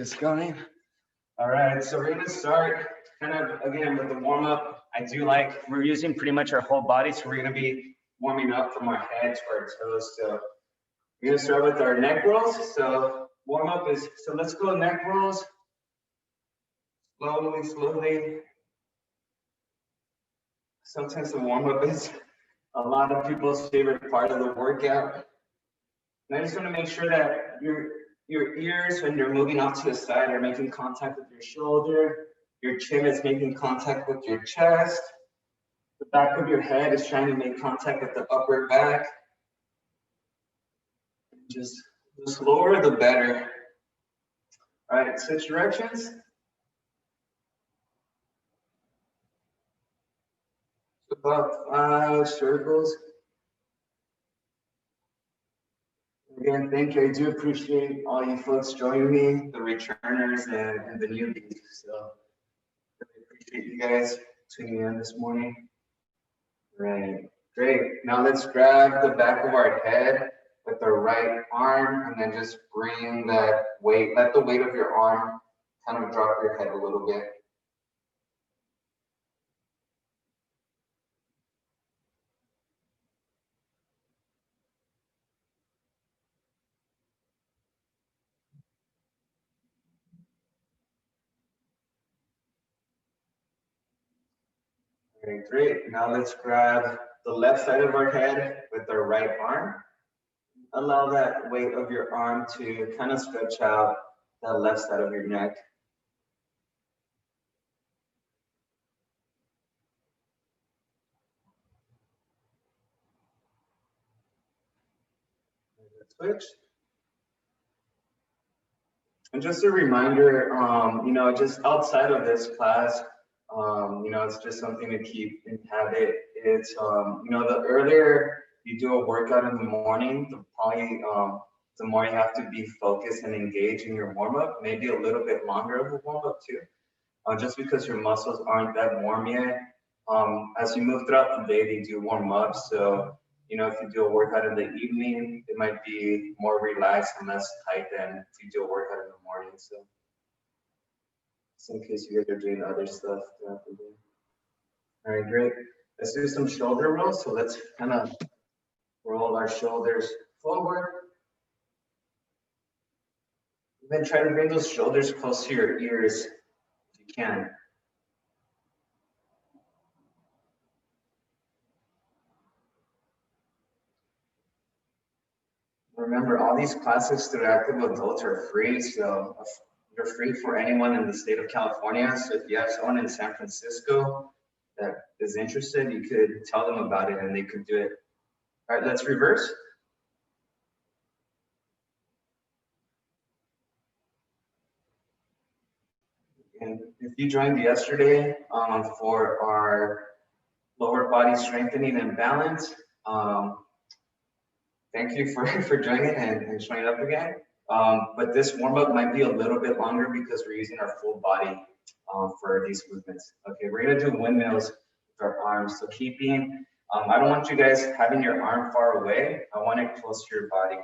It's going. All right, so we're gonna start kind of again with the warm up. I do like we're using pretty much our whole body, so we're gonna be warming up from our head to our toes. So we're gonna start with our neck rolls. So warm up is, so let's go neck rolls. Slowly, slowly. Sometimes the warm up is a lot of people's favorite part of the workout. And I just want to make sure that your ears, when you're moving off to the side, are making contact with your shoulder. Your chin is making contact with your chest. The back of your head is trying to make contact with the upper back. Just the slower, the better. All right, switch directions. About 5 circles. Again, thank you. I do appreciate all you folks joining me, the returners and the newbies. So really appreciate you guys tuning in this morning. Right, great. Now let's grab the back of our head with the right arm and then just bring that weight, let the weight of your arm kind of drop your head a little bit. Okay, great. Now let's grab the left side of our head with our right arm. Allow that weight of your arm to kind of stretch out the left side of your neck. Switch. And just a reminder, you know, just outside of this class, you know, it's just something to keep in habit. It's, you know, the earlier you do a workout in the morning, the more you have to be focused and engaged in your warm up, maybe a little bit longer of a warm up too, just because your muscles aren't that warm yet. As you move throughout the day, they do warm up. So, you know, if you do a workout in the evening, it might be more relaxed and less tight than if you do a workout in the morning. So, just in case you guys are doing other stuff throughout the day. All right, great. Let's do some shoulder rolls. So let's kind of roll our shoulders forward. Then try to bring those shoulders close to your ears if you can. Remember, all these classes through Active Adults are free, so they're free for anyone in the state of California. So if you have someone in San Francisco that is interested, you could tell them about it and they could do it. All right, let's reverse. And if you joined yesterday for our lower body strengthening and balance, thank you for joining and showing up again. But this warm up might be a little bit longer because we're using our full body for these movements. Okay, we're gonna do windmills with our arms. So keeping, I don't want you guys having your arm far away. I want it close to your body.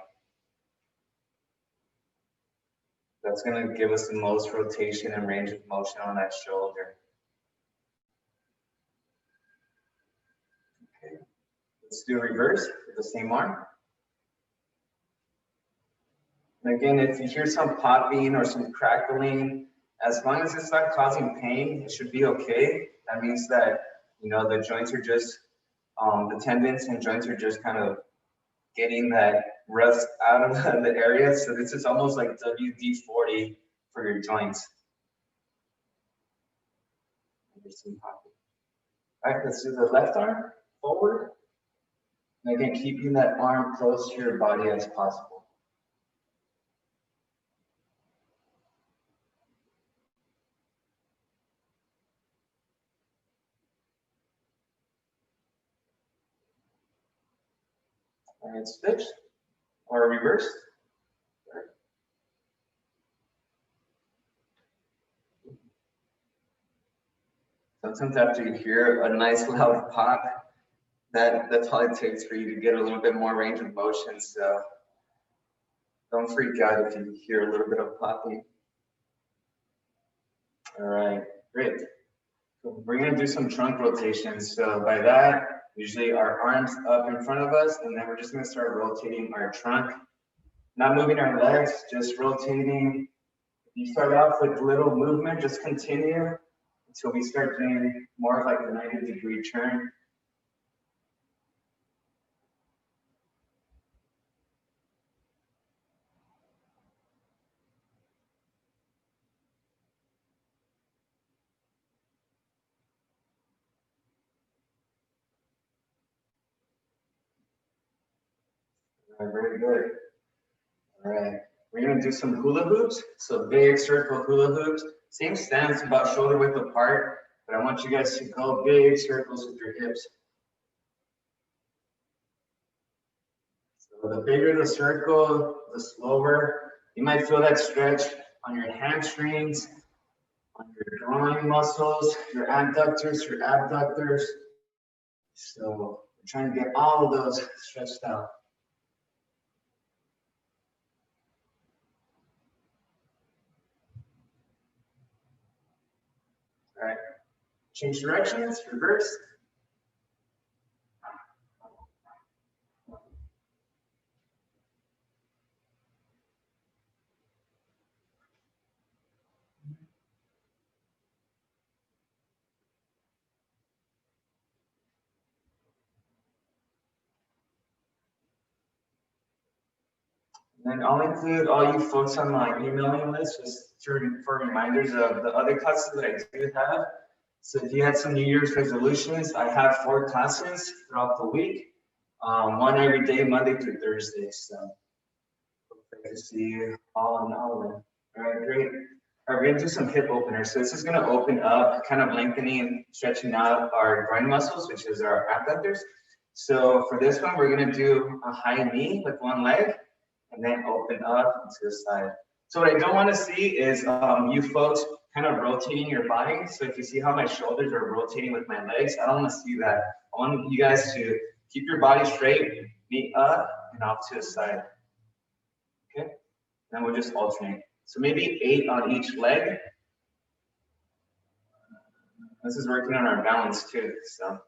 That's gonna give us the most rotation and range of motion on that shoulder. Okay, let's do a reverse with the same arm. And again, if you hear some popping or some crackling, as long as it's not causing pain, it should be okay. That means that, you know, the joints are just, the tendons and joints are just kind of getting that rust out of the area. So this is almost like WD-40 for your joints. All right, let's do the left arm forward. And again, keeping that arm close to your body as possible. All right, switch or reverse. Sometimes after you hear a nice loud pop, that's all it takes for you to get a little bit more range of motion. So don't freak out if you hear a little bit of popping. All right, great. So we're gonna do some trunk rotations. So by that, usually our arms up in front of us, and then we're just gonna start rotating our trunk. Not moving our legs, just rotating. If you start off with little movement, just continue until we start doing more of like a 90-degree turn. All right, very good. All right, we're gonna do some hula hoops. So big circle hula hoops. Same stance, about shoulder width apart, but I want you guys to go big circles with your hips. So the bigger the circle, the slower. You might feel that stretch on your hamstrings, on your groin muscles, your adductors, your abductors. So we're trying to get all of those stretched out. All right, change directions, reverse. And I'll include all you folks on my emailing list just for reminders of the other classes that I do have. So if you had some New Year's resolutions, I have 4 classes throughout the week, one every day, Monday through Thursday. So hope to see you all in all of them. All right, great. All right, we're gonna do some hip openers. So this is gonna open up, kind of lengthening, stretching out our groin muscles, which is our abductors. So for this one, we're gonna do a high knee with one leg, and then open up to the side. So what I don't want to see is you folks kind of rotating your body. So if you see how my shoulders are rotating with my legs, I don't want to see that. I want you guys to keep your body straight, knee up and off to the side. Okay, then we'll just alternate. So maybe 8 on each leg. This is working on our balance too. So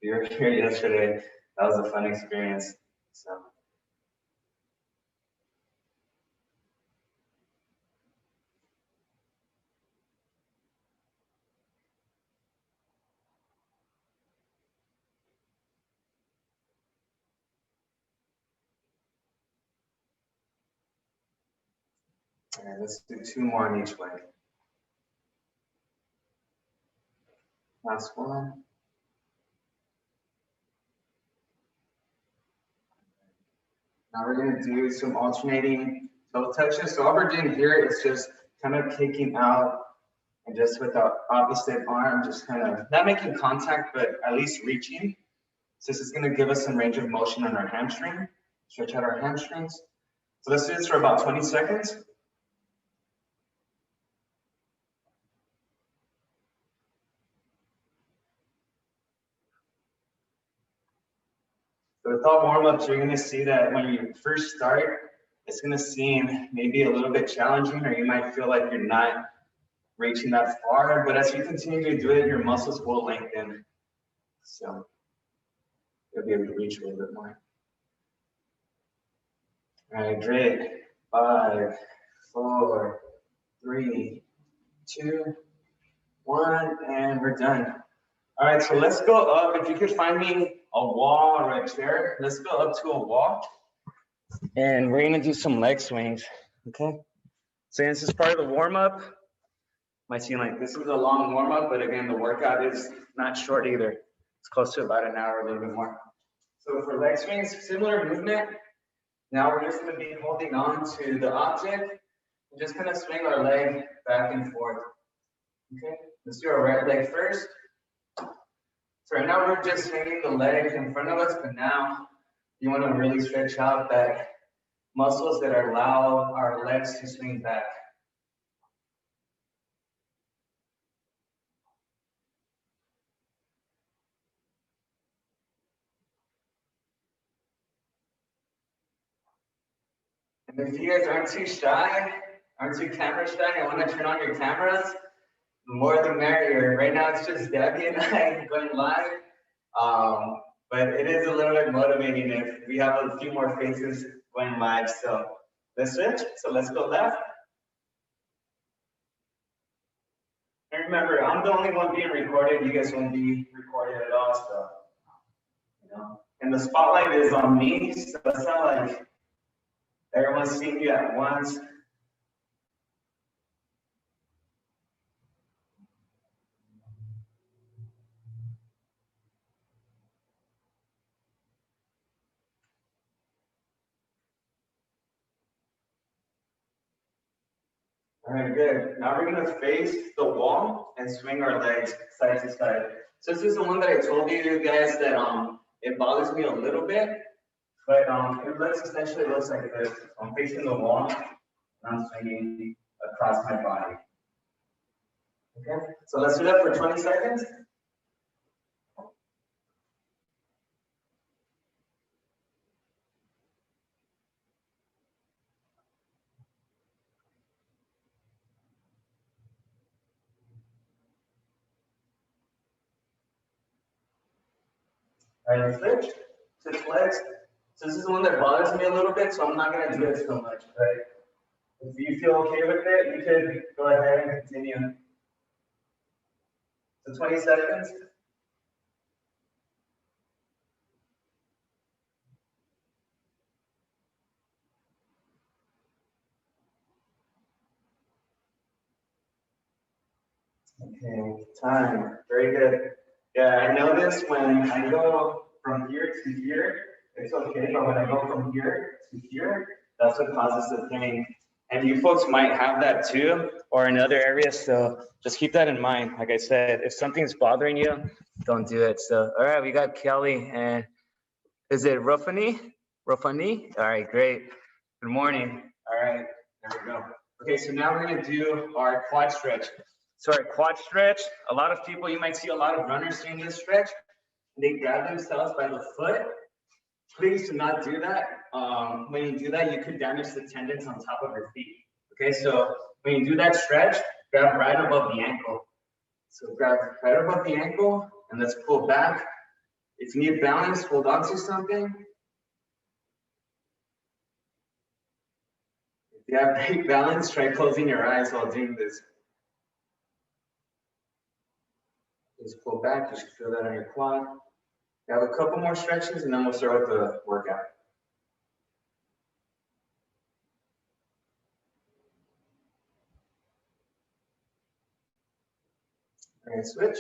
you were here yesterday. That was a fun experience. So. All right, let's do 2 more on each leg. Last one. Now we're going to do some alternating toe touches. So all we're doing here is just kind of kicking out and just with the opposite arm, just kind of not making contact, but at least reaching. So this is going to give us some range of motion on our hamstring, stretch out our hamstrings. So let's do this for about 20 seconds. So with all warm-ups, you're going to see that when you first start, it's going to seem maybe a little bit challenging, or you might feel like you're not reaching that far, but as you continue to do it, your muscles will lengthen. So you'll be able to reach a little bit more. All right, great. 5, 4, 3, 2, 1, and we're done. All right, so let's go up. If you could find me a wall or a chair, let's go up to a wall. And we're gonna do some leg swings, okay? So this is part of the warm-up. Might seem like this is a long warm-up, but again, the workout is not short either. It's close to about an hour, a little bit more. So for leg swings, similar movement. Now we're just gonna be holding on to the object and just kind of swing our leg back and forth. Okay, let's do our right leg first. So right now we're just swinging the leg in front of us, but now you want to really stretch out that muscles that allow our legs to swing back. And if you guys aren't too shy, Aren't you camera shy? I want to turn on your cameras. The more the merrier. Right now it's just Debbie and I going live. But it is a little bit motivating if we have a few more faces going live. So let's switch. So let's go left. And remember, I'm the only one being recorded. You guys won't be recorded at all. So, you know, and the spotlight is on me. So it's not like everyone's seeing you at once. All right, good. Now we're gonna face the wall and swing our legs side to side. So this is the one that I told you guys that it bothers me a little bit, but it looks essentially looks like this. I'm facing the wall and I'm swinging across my body. Okay, so let's do that for 20 seconds. All right, switch. Switch legs. So this is the one that bothers me a little bit, so I'm not gonna do it so much, right? If you feel okay with it, you could go ahead and continue. So 20 seconds. Okay, time. Very good. Yeah, I notice when I go from here to here, it's okay, but when I go from here to here, that's what causes the pain. And you folks might have that too, or in other areas, so just keep that in mind. Like I said, if something's bothering you, don't do it. So, all right, we got Kelly, and is it Rufani? Rufani? All right, great. Good morning. All right, there we go. Okay, so now we're gonna do our quad stretch. So our quad stretch, a lot of people, you might see a lot of runners doing this stretch. They grab themselves by the foot. Please do not do that. When you do that, you could damage the tendons on top of your feet. Okay, so when you do that stretch, grab right above the ankle. So grab right above the ankle and let's pull back. If you need balance, hold on to something. If you have great balance, try closing your eyes while doing this. Just pull back, you should feel that on your quad. You have a couple more stretches and then we'll start with the workout. All right, switch.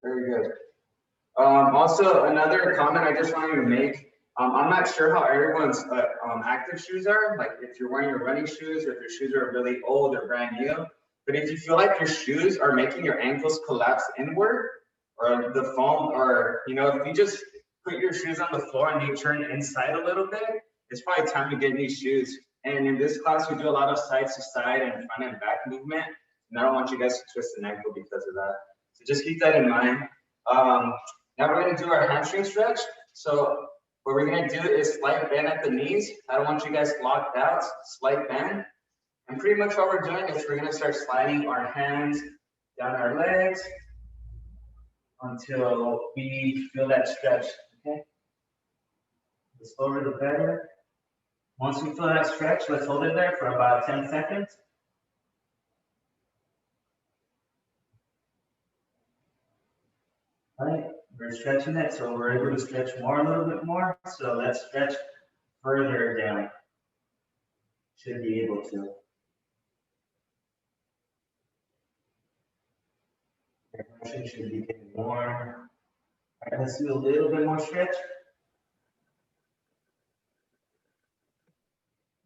Very good. Also, another comment I just wanted to make. I'm not sure how everyone's active shoes are, like if you're wearing your running shoes or if your shoes are really old or brand new. But if you feel like your shoes are making your ankles collapse inward, or the foam, or if you just put your shoes on the floor and they turn inside a little bit, it's probably time to get new shoes. And in this class, we do a lot of side to side and front and back movement. And I don't want you guys to twist an ankle because of that. So just keep that in mind. Now we're going to do our hamstring stretch. So what we're going to do is slight bend at the knees. I don't want you guys locked out, slight bend. And pretty much what we're doing is we're going to start sliding our hands down our legs until we feel that stretch, okay? The slower the better. Once we feel that stretch, let's hold it there for about 10 seconds. All right, we're stretching it, so we're able to stretch more, a little bit more. So let's stretch further down. Should be able to. Your motion should be getting more. All right, let's do a little bit more stretch.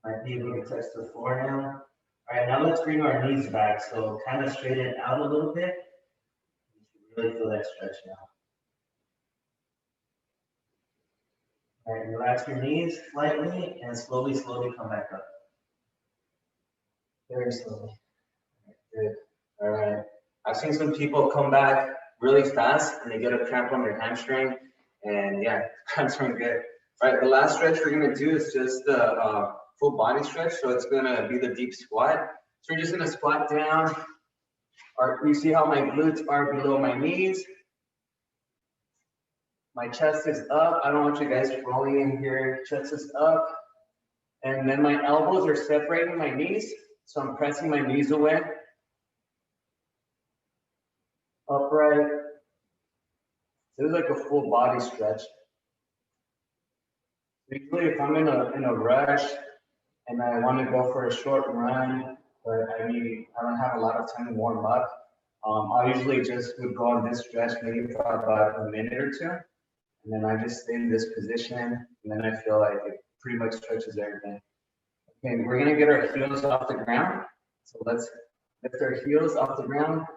Might be able to touch the floor now. All right, now let's bring our knees back. So kind of straighten out a little bit. You should really feel that stretch now. All right, relax your knees slightly and slowly, slowly come back up. Very slowly. Good. All right. I've seen some people come back really fast and they get a cramp on their hamstring. And yeah, cramps aren't good. All right, the last stretch we're gonna do is just the full body stretch. So it's gonna be the deep squat. So we're just gonna squat down. You see how my glutes are below my knees. My chest is up. I don't want you guys falling in here. Chest is up. And then my elbows are separating my knees. So I'm pressing my knees away. Upright. This is like a full body stretch. Usually if I'm in a rush and I want to go for a short run, but I don't have a lot of time to warm up, I usually just would go on this stretch maybe for about a minute or two. And then I just stay in this position, and then I feel like it pretty much stretches everything. Okay, we're gonna get our heels off the ground. So let's lift our heels off the ground.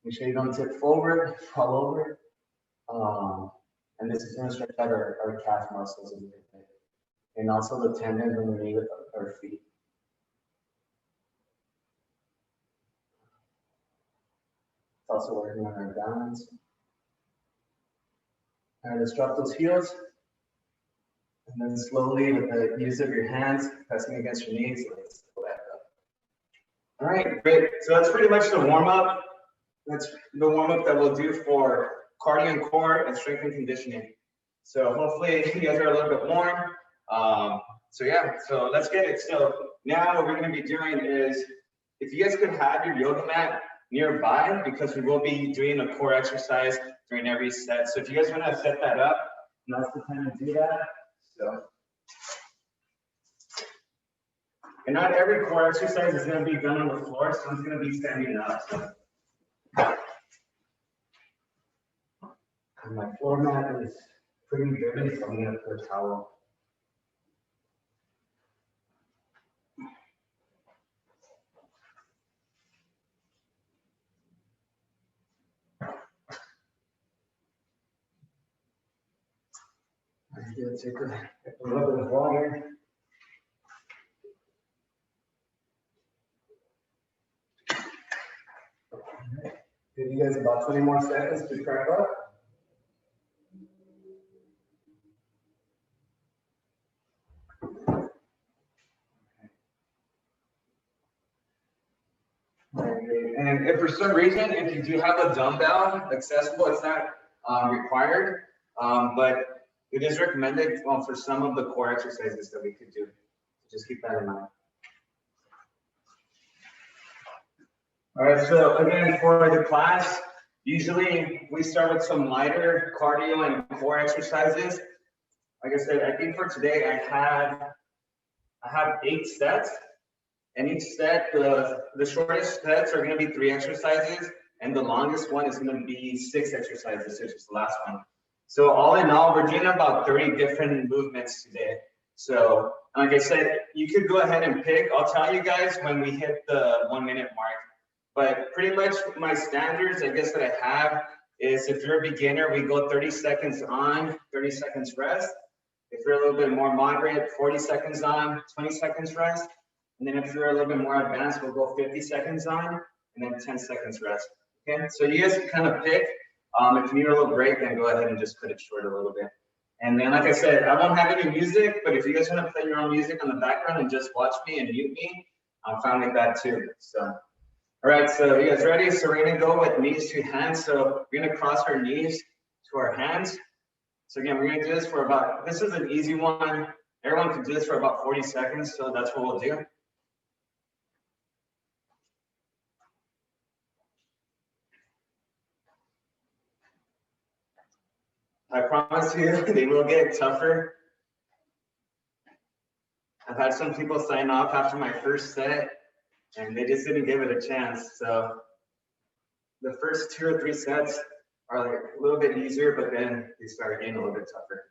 Make sure you don't tip forward, fall over. And this is gonna stretch out our calf muscles a little bit. And also the tendons underneath our feet. It's also working on our balance. All right, let's drop those heels. And then slowly, with the use of your hands, pressing against your knees, let's go back up. All right, great. So that's pretty much the warm-up. That's the warm-up that we'll do for cardio and core and strength and conditioning. So hopefully you guys are a little bit warm. So yeah, so let's get it. So now what we're gonna be doing is, if you guys could have your yoga mat nearby, because we will be doing a core exercise during every set. So if you guys wanna set that up, now's the time to do that. So, and not every core exercise is gonna be done on the floor, so it's gonna be standing up. So. And my floor mat is pretty dirty, so I'm gonna put a towel. I'm gonna take a little bit of water. Right. Give you guys about 20 more seconds to crack up. And if for some reason, if you do have a dumbbell accessible, it's not required, but it is recommended for some of the core exercises that we could do. Just keep that in mind. All right, so again, for the class, usually we start with some lighter cardio and core exercises. Like I said, I think for today I have 8 sets. And each set, the shortest sets are going to be 3 exercises, and the longest one is going to be 6 exercises, such as the last one. So all in all, we're doing about 30 different movements today. So like I said, you could go ahead and pick. I'll tell you guys when we hit the 1 minute mark. But pretty much my standards, I guess, that I have is, if you're a beginner, we go 30 seconds on, 30 seconds rest. If you're a little bit more moderate, 40 seconds on, 20 seconds rest. And then if you're a little bit more advanced, we'll go 50 seconds on and then 10 seconds rest. Okay, so you guys can kind of pick. If you need a little break, then go ahead and just cut it short a little bit. And then, like I said, I won't have any music, but if you guys want to play your own music on the background and just watch me and mute me, I'm fine with that too. So, all right, so you guys ready? So we're gonna go with knees to hands. So we're gonna cross our knees to our hands. So again, we're gonna do this for about, this is an easy one. Everyone can do this for about 40 seconds. So that's what we'll do. I promise you, they will get tougher. I've had some people sign off after my first set, and they just didn't give it a chance. So the first 2 or 3 sets are like a little bit easier, but then they start getting a little bit tougher.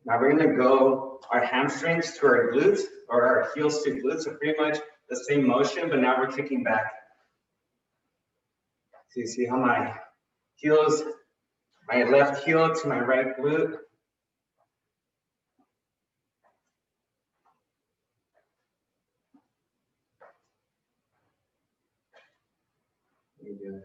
Now we're gonna go our hamstrings to our glutes, or our heels to glutes. So pretty much the same motion, but now we're kicking back. So you see how my heels, my left heel to my right glute. Very good.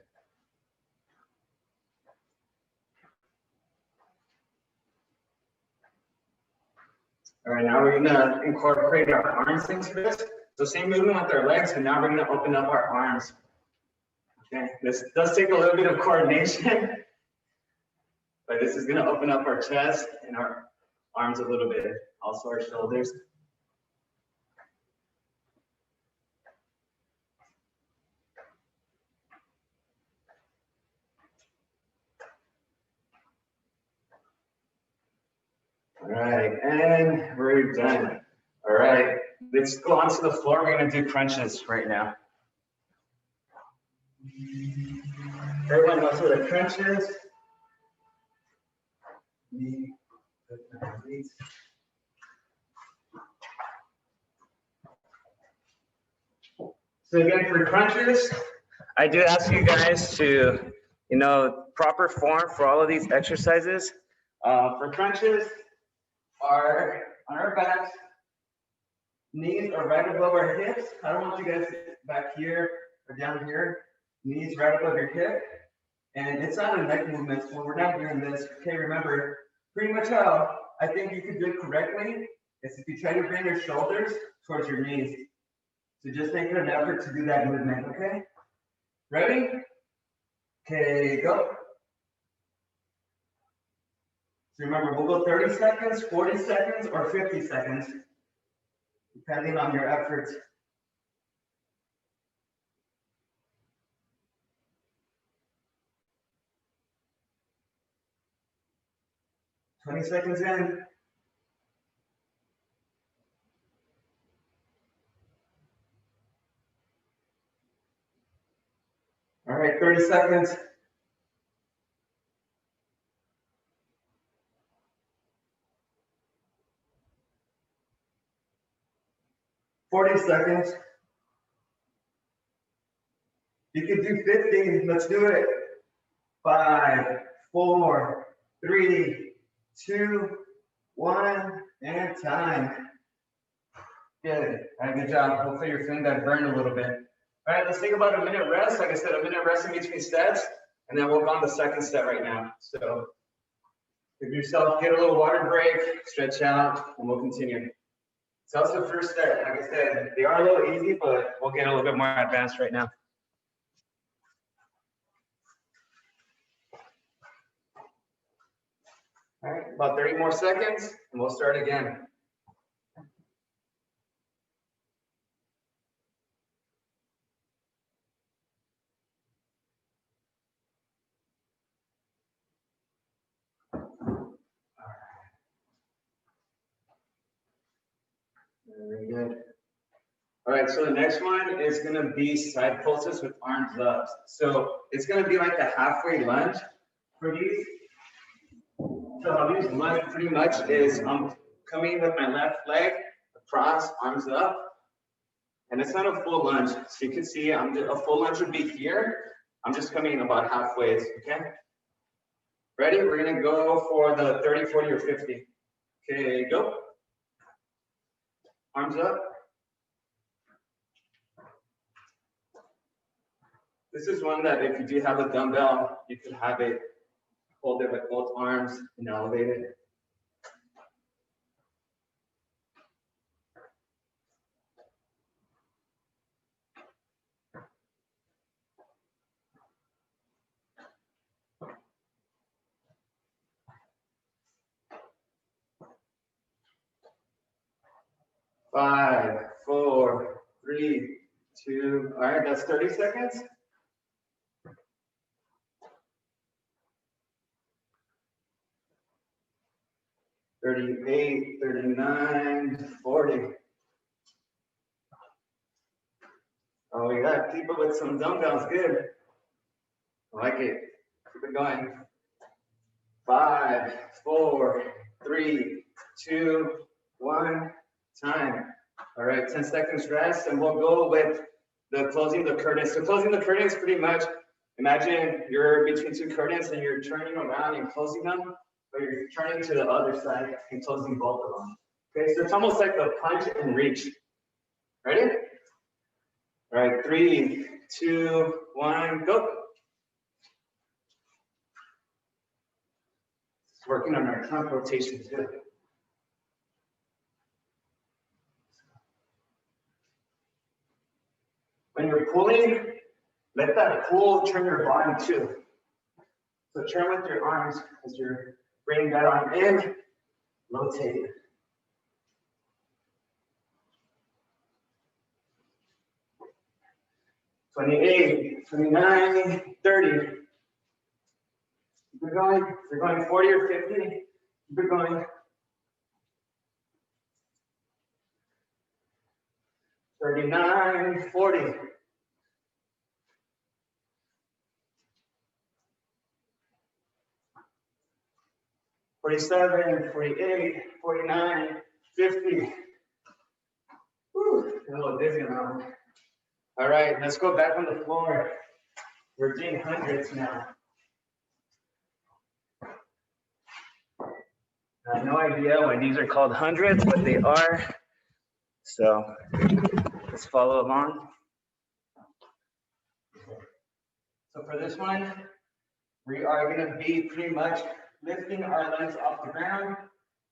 All right, now we're gonna incorporate our arms into this. So same movement with our legs, but now we're gonna open up our arms. Okay, this does take a little bit of coordination, but this is gonna open up our chest and our arms a little bit, also our shoulders. All right, and we're done. All right, let's go onto the floor. We're gonna do crunches right now. Everyone knows what a crunch is. So again, for crunches, I do ask you guys to, proper form for all of these exercises. For crunches, are on our backs, knees are right above our hips. I don't want you guys back here or down here. Knees right above your hip. And it's not a neck movement, so we're not doing this. Okay, remember, pretty much how I think you could do it correctly is if you try to bring your shoulders towards your knees. So just make an effort to do that movement, okay? Ready? Okay, go. So remember, we'll go 30 seconds, 40 seconds, or 50 seconds, depending on your efforts. "20 seconds in. All right, 30 seconds. "40 seconds. You can do 50. Let's do it. 5, 4, 3, 2, 1, and time. Good. All right, good job. Hopefully you're feeling that burn a little bit. All right, let's take about a minute rest. Like I said, a minute rest in between sets, and then we'll go on the second set right now. So give yourself, get a little water break, stretch out, and we'll continue. So that's the first set. Like I said, they are a little easy, but we'll get a little bit more advanced right now. All right, about 30 more seconds, and we'll start again. Very good. All right, so the next one is gonna be side pulses with arms up. So it's gonna be like a halfway lunge for these. So how these lunge pretty much is I'm coming with my left leg across, arms up, and it's not a full lunge. So you can see a full lunge would be here. I'm just coming about halfway, okay? Ready? We're gonna go for the 30, 40, or 50. Okay, go. Arms up. This is one that if you do have a dumbbell, you could have it, hold it with both arms and elevate it. Five, 4, 3, 2. All right, that's 30 seconds. 38, 39, 40. Oh, we got people with some dumbbells. Good. I like it. Keep it going. 5, 4, 3, 2, 1. Time. All right, 10 seconds rest, and we'll go with the closing the curtain. So closing the curtain is pretty much Imagine you're between two curtains and you're turning around and closing them, but you're turning to the other side and closing both of them. Okay, so it's almost like the punch and reach. Ready? All right, 3, 2, 1, go. Working on our trunk rotation too. When you're pulling, let that pull turn your body too. So turn with your arms as you're bringing that arm in, rotate it. 28, 29, 30. Keep it going. If you're going 40 or 50, keep it going. 39, 40. 47, 48, 49, 50. Whew, a little dizzy now. All right, let's go back on the floor. We're doing hundreds now. I have no idea why these are called hundreds, but they are. So let's follow along. So for this one, we are going to be pretty much lifting our legs off the ground,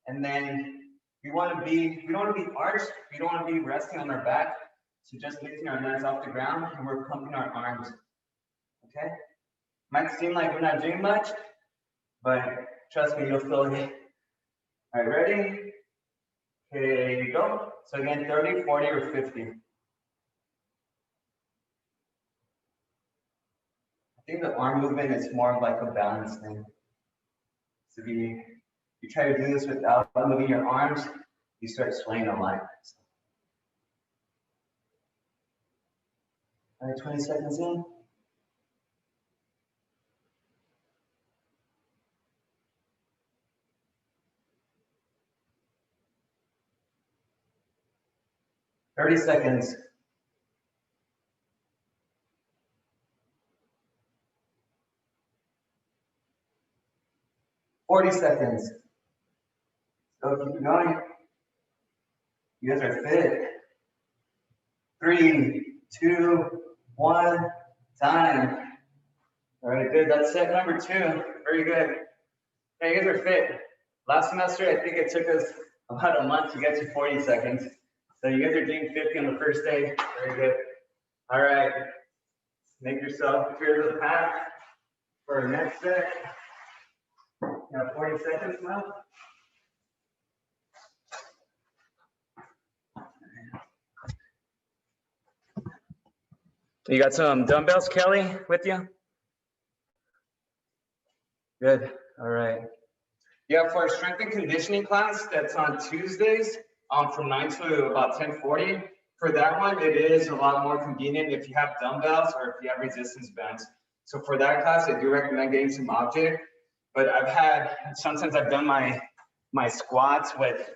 and then we don't want to be arched, we don't want to be resting on our back, so just lifting our legs off the ground, and we're pumping our arms, okay? Might seem like we're not doing much, but trust me, you'll feel it. All right, ready? Okay, go. So again, 30, 40, or 50. I think the arm movement is more of like a balance thing. So you try to do this without moving your arms, you start swaying a lot. All right, 20 seconds in. Thirty seconds. 40 seconds. So keep going. You guys are fit. 3, 2, 1, time. All right, good. That's set number 2. Very good. Hey, you guys are fit. Last semester, I think it took us about a month to get to 40 seconds. So you guys are doing 50 on the first day. Very good. All right. Make yourself clear to the path for our next set. You have 40 seconds now. You got some dumbbells, Kelly, with you? Good. All right. Yeah, for our strength and conditioning class, that's on Tuesdays from 9 to about 10:40. For that one, it is a lot more convenient if you have dumbbells or if you have resistance bands. So for that class, I do recommend getting some object. But sometimes I've done my squats with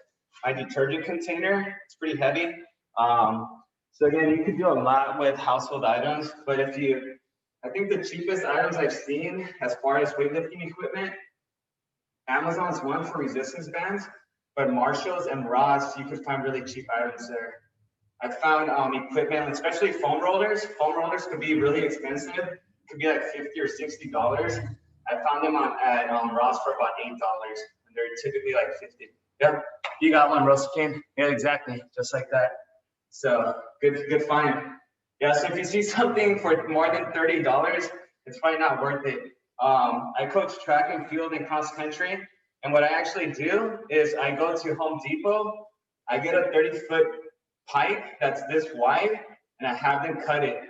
my detergent container. It's pretty heavy. So again, you could do a lot with household items, but I think the cheapest items I've seen as far as weightlifting equipment, Amazon's one for resistance bands, but Marshall's and Ross, you could find really cheap items there. I found equipment, especially foam rollers. Foam rollers could be really expensive. It could be like $50 or $60. I found them at Ross for about $8, and they're typically like $50. Yep, you got one, Rosaline. Yeah, exactly, just like that. So good find. Yeah, so if you see something for more than $30, it's probably not worth it. I coach track and field and cross country, and what I actually do is I go to Home Depot, I get a 30-foot pipe that's this wide, and I have them cut it.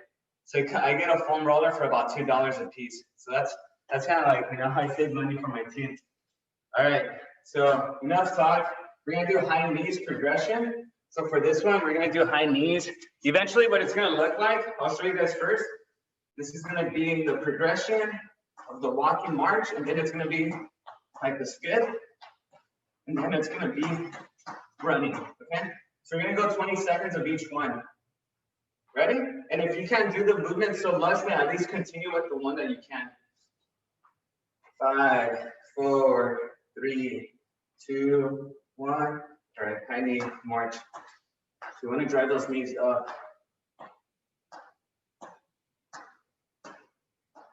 So I get a foam roller for about $2 a piece. So that's kind of like, you know, how I save money for my team. All right, so enough talk. We're gonna do high knees progression. So for this one, we're gonna do high knees. Eventually what it's gonna look like, I'll show you guys first. This is gonna be the progression of the walking march, and then it's gonna be like the skid, and then it's gonna be running, okay? So we're gonna go 20 seconds of each one. Ready? And if you can't do the movement so much, then at least continue with the one that you can. 5, 4, 3, 2, 1. All right, high knee march. So you want to drive those knees up.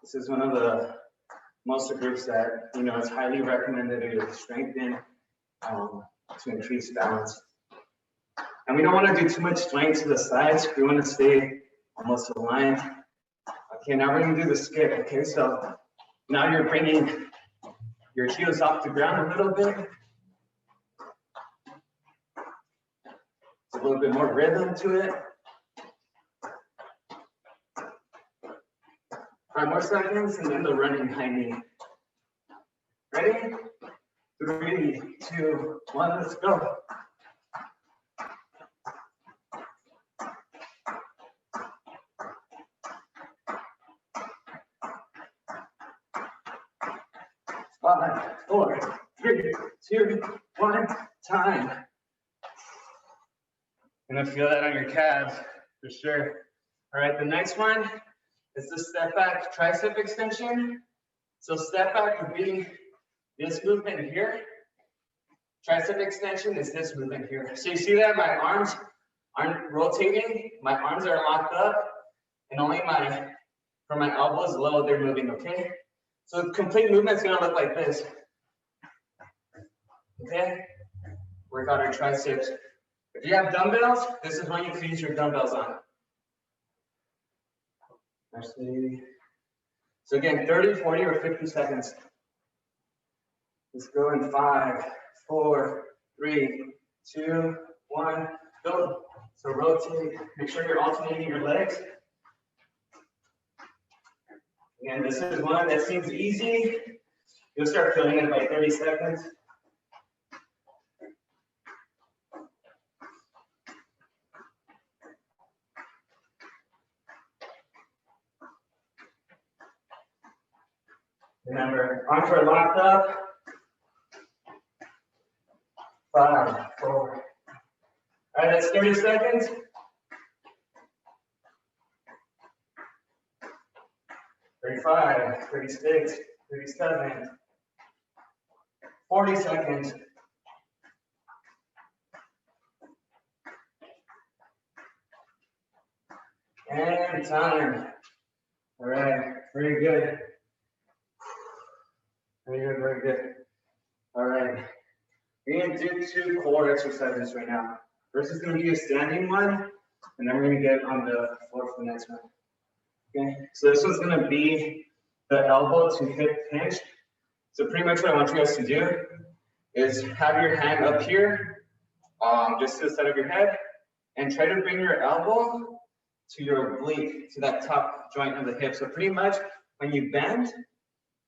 This is one of the most groups that, you know, it's highly recommended to strengthen to increase balance. And we don't want to do too much strength to the sides. We want to stay almost aligned. Okay, now we're going to do the skip. Okay, so now you're bringing your heels off the ground a little bit. A little bit more rhythm to it. 5 more seconds, and then the running high knee. Ready? 3, 2, 1, let's go. Five, 4, 3, 2, 1, time. You're gonna feel that on your calves for sure. All right, the next one is the step back tricep extension. So step back would be this movement here. Tricep extension is this movement here. So you see that my arms aren't rotating, my arms are locked up, and only from my elbows low, they're moving, okay? So the complete movement's gonna look like this. Okay? Work out our triceps. If you have dumbbells, this is when you can use your dumbbells on. Actually, so again, 30, 40, or 50 seconds. Let's go in 5, 4, 3, 2, 1, go. So rotate, make sure you're alternating your legs. Again, this is one that seems easy. You'll start feeling it by 30 seconds. Remember, arms are locked up. 5, 4. All right, that's 30 seconds. 35, 36, 37, 40 seconds. And time. All right, very good. Very good, very good. All right, we're gonna do 2 core exercises right now. First is gonna be a standing one, and then we're gonna get on the floor for the next one. Okay, so this one's gonna be the elbow to hip hinge. So pretty much what I want you guys to do is have your hand up here, just to the side of your head, and try to bring your elbow to your oblique, to that top joint of the hip. So pretty much when you bend,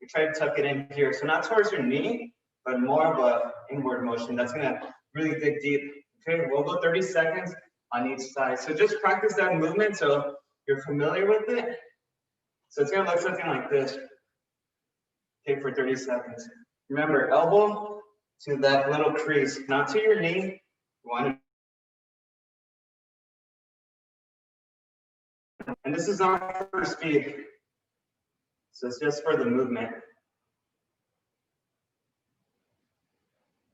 you try to tuck it in here. So not towards your knee, but more of a inward motion. That's gonna really dig deep. Okay, we'll go 30 seconds on each side. So just practice that movement so you're familiar with it. So it's gonna look something like this. Okay, for 30 seconds. Remember, elbow to that little crease, not to your knee. You want to, and this is not for speed. So it's just for the movement.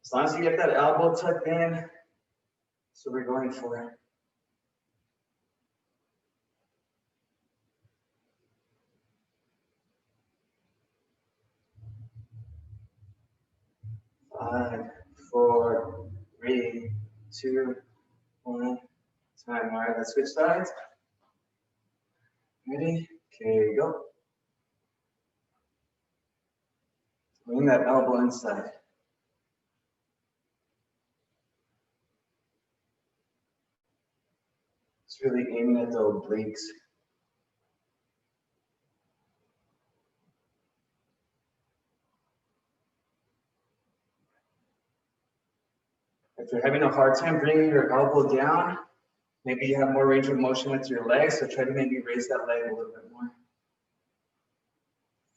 As long as you get that elbow tucked in, that's what we're going for. Five, 4, 3, 2, 1. Time. All right, let's switch sides. Ready? Okay, go. Bring that elbow inside. It's really aiming at the obliques. If you're having a hard time bringing your elbow down, maybe you have more range of motion with your legs, so try to maybe raise that leg a little bit more.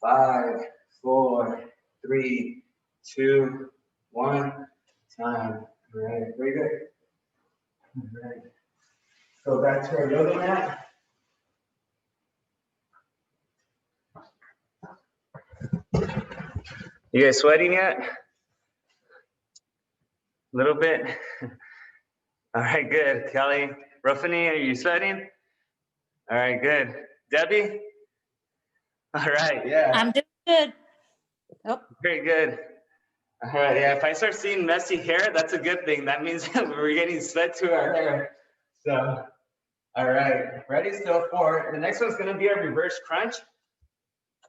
5, 4, 3, 2, 1. Time. All right, very good. All right. Go back to our yoga mat. You guys sweating yet? A little bit? All right, good. Kelly, Ruffini, are you sweating? All right, good. Debbie? All right, yeah. I'm doing good. Oh. Very good. All right, yeah, if I start seeing messy hair, that's a good thing. That means we're getting sweat to our hair. So, all right, ready? So for the next one's gonna be a reverse crunch.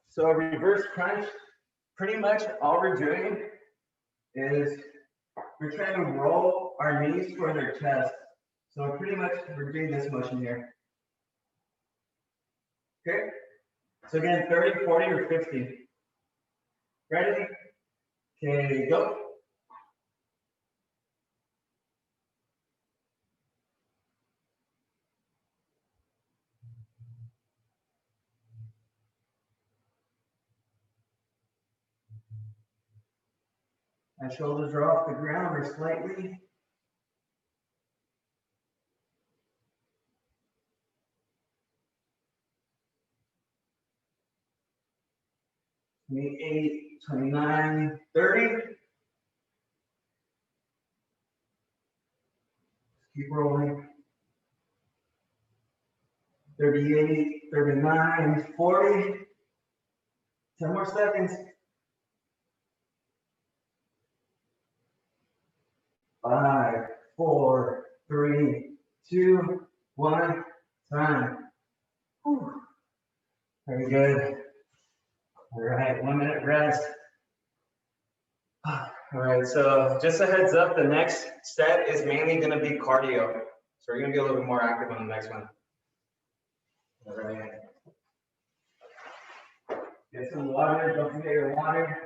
So a reverse crunch, pretty much all we're doing is we're trying to roll our knees toward our chest. So pretty much we're doing this motion here. Okay, so again, 30, 40, or 50. Ready? Okay, go. My shoulders are off the ground or slightly. 28, 29, 30. Keep rolling. 38, 39, 40. 10 more seconds. 5, 4, 3, 2, 1. Time. Whew. Very good. All right, 1 minute rest. All right, so just a heads up, the next set is mainly going to be cardio. So we're going to be a little bit more active on the next one. All right. Get some water, don't forget your water.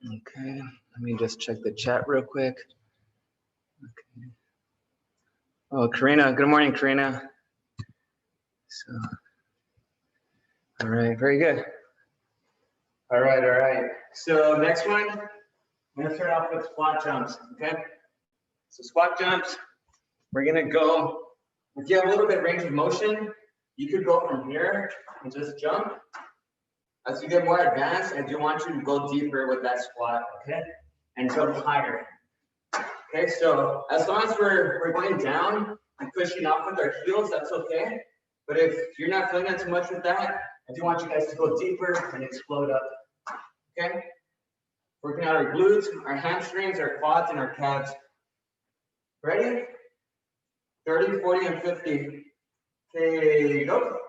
Okay, let me just check the chat real quick. Okay. Oh, Karina, good morning, Karina. So, all right, very good. All right. So next one, I'm gonna start off with squat jumps, okay? So squat jumps, we're gonna go, if you have a little bit of range of motion, you could go from here and just jump. As you get more advanced, I do want you to go deeper with that squat, okay? And jump higher. Okay, so as long as we're going down and pushing up with our heels, that's okay. But if you're not feeling that too much with that, I do want you guys to go deeper and explode up, okay? Working out our glutes, our hamstrings, our quads, and our calves. Ready? 30, 40, and 50. Okay, go.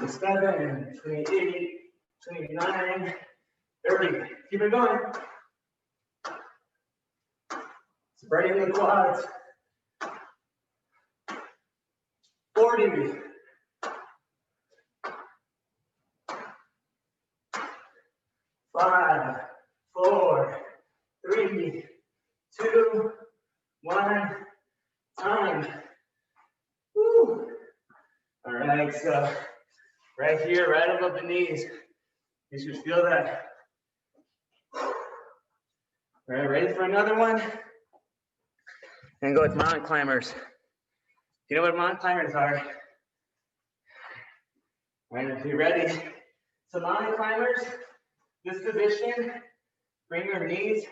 Seven, 28, 29, 30. Keep it going. Spreading the quads. 40. 5, 4, 3, 2, 1. Time. Woo. All right, so right here, right above the knees. You should feel that. All right, ready for another one? And go with mountain climbers. You know what mountain climbers are? All right, if you're ready. So mountain climbers, this position, bring your knees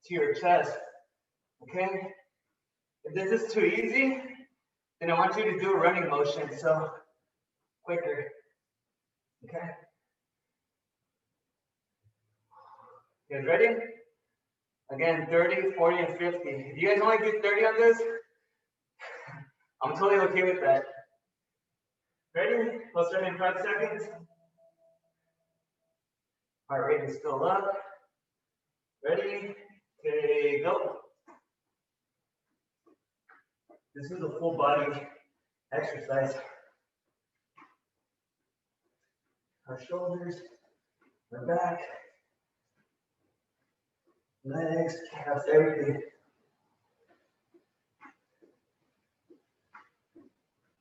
to your chest, okay? If this is too easy, then I want you to do a running motion, so quicker, okay? You guys ready? Again, 30, 40, and 50. If you guys only do 30 on this, I'm totally okay with that. Ready? We'll start in 5 seconds. Heart rate is still up. Ready? Okay, go. This is a full body exercise. Our shoulders, our back, legs, calves, everything.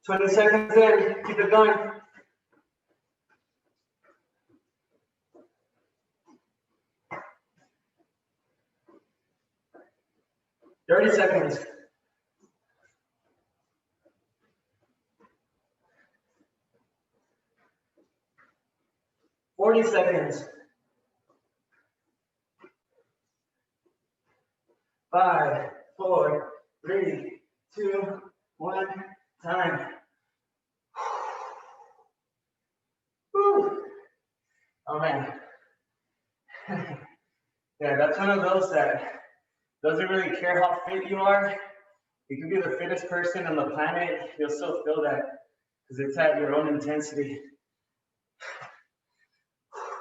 20 seconds in, keep it going. Thirty seconds. 40 seconds. 5, 4, 3, 2, 1, time. Whew. Oh man. Yeah, that's one of those that doesn't really care how fit you are. You can be the fittest person on the planet, you'll still feel that because it's at your own intensity.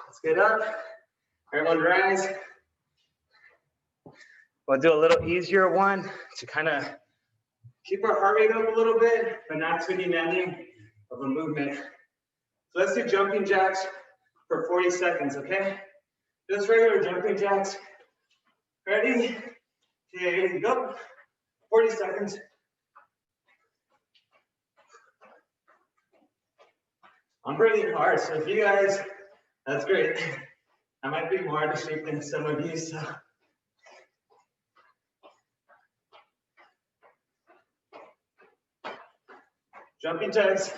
Let's get up. Everyone rise. We'll do a little easier one to kind of keep our heart rate up a little bit, but not too demanding of a movement. So let's do jumping jacks for 40 seconds, okay? Just regular jumping jacks. Ready? Okay, go. 40 seconds. I'm breathing hard, so if you guys, that's great. I might be more out of shape than some of you, so. Jumping jacks,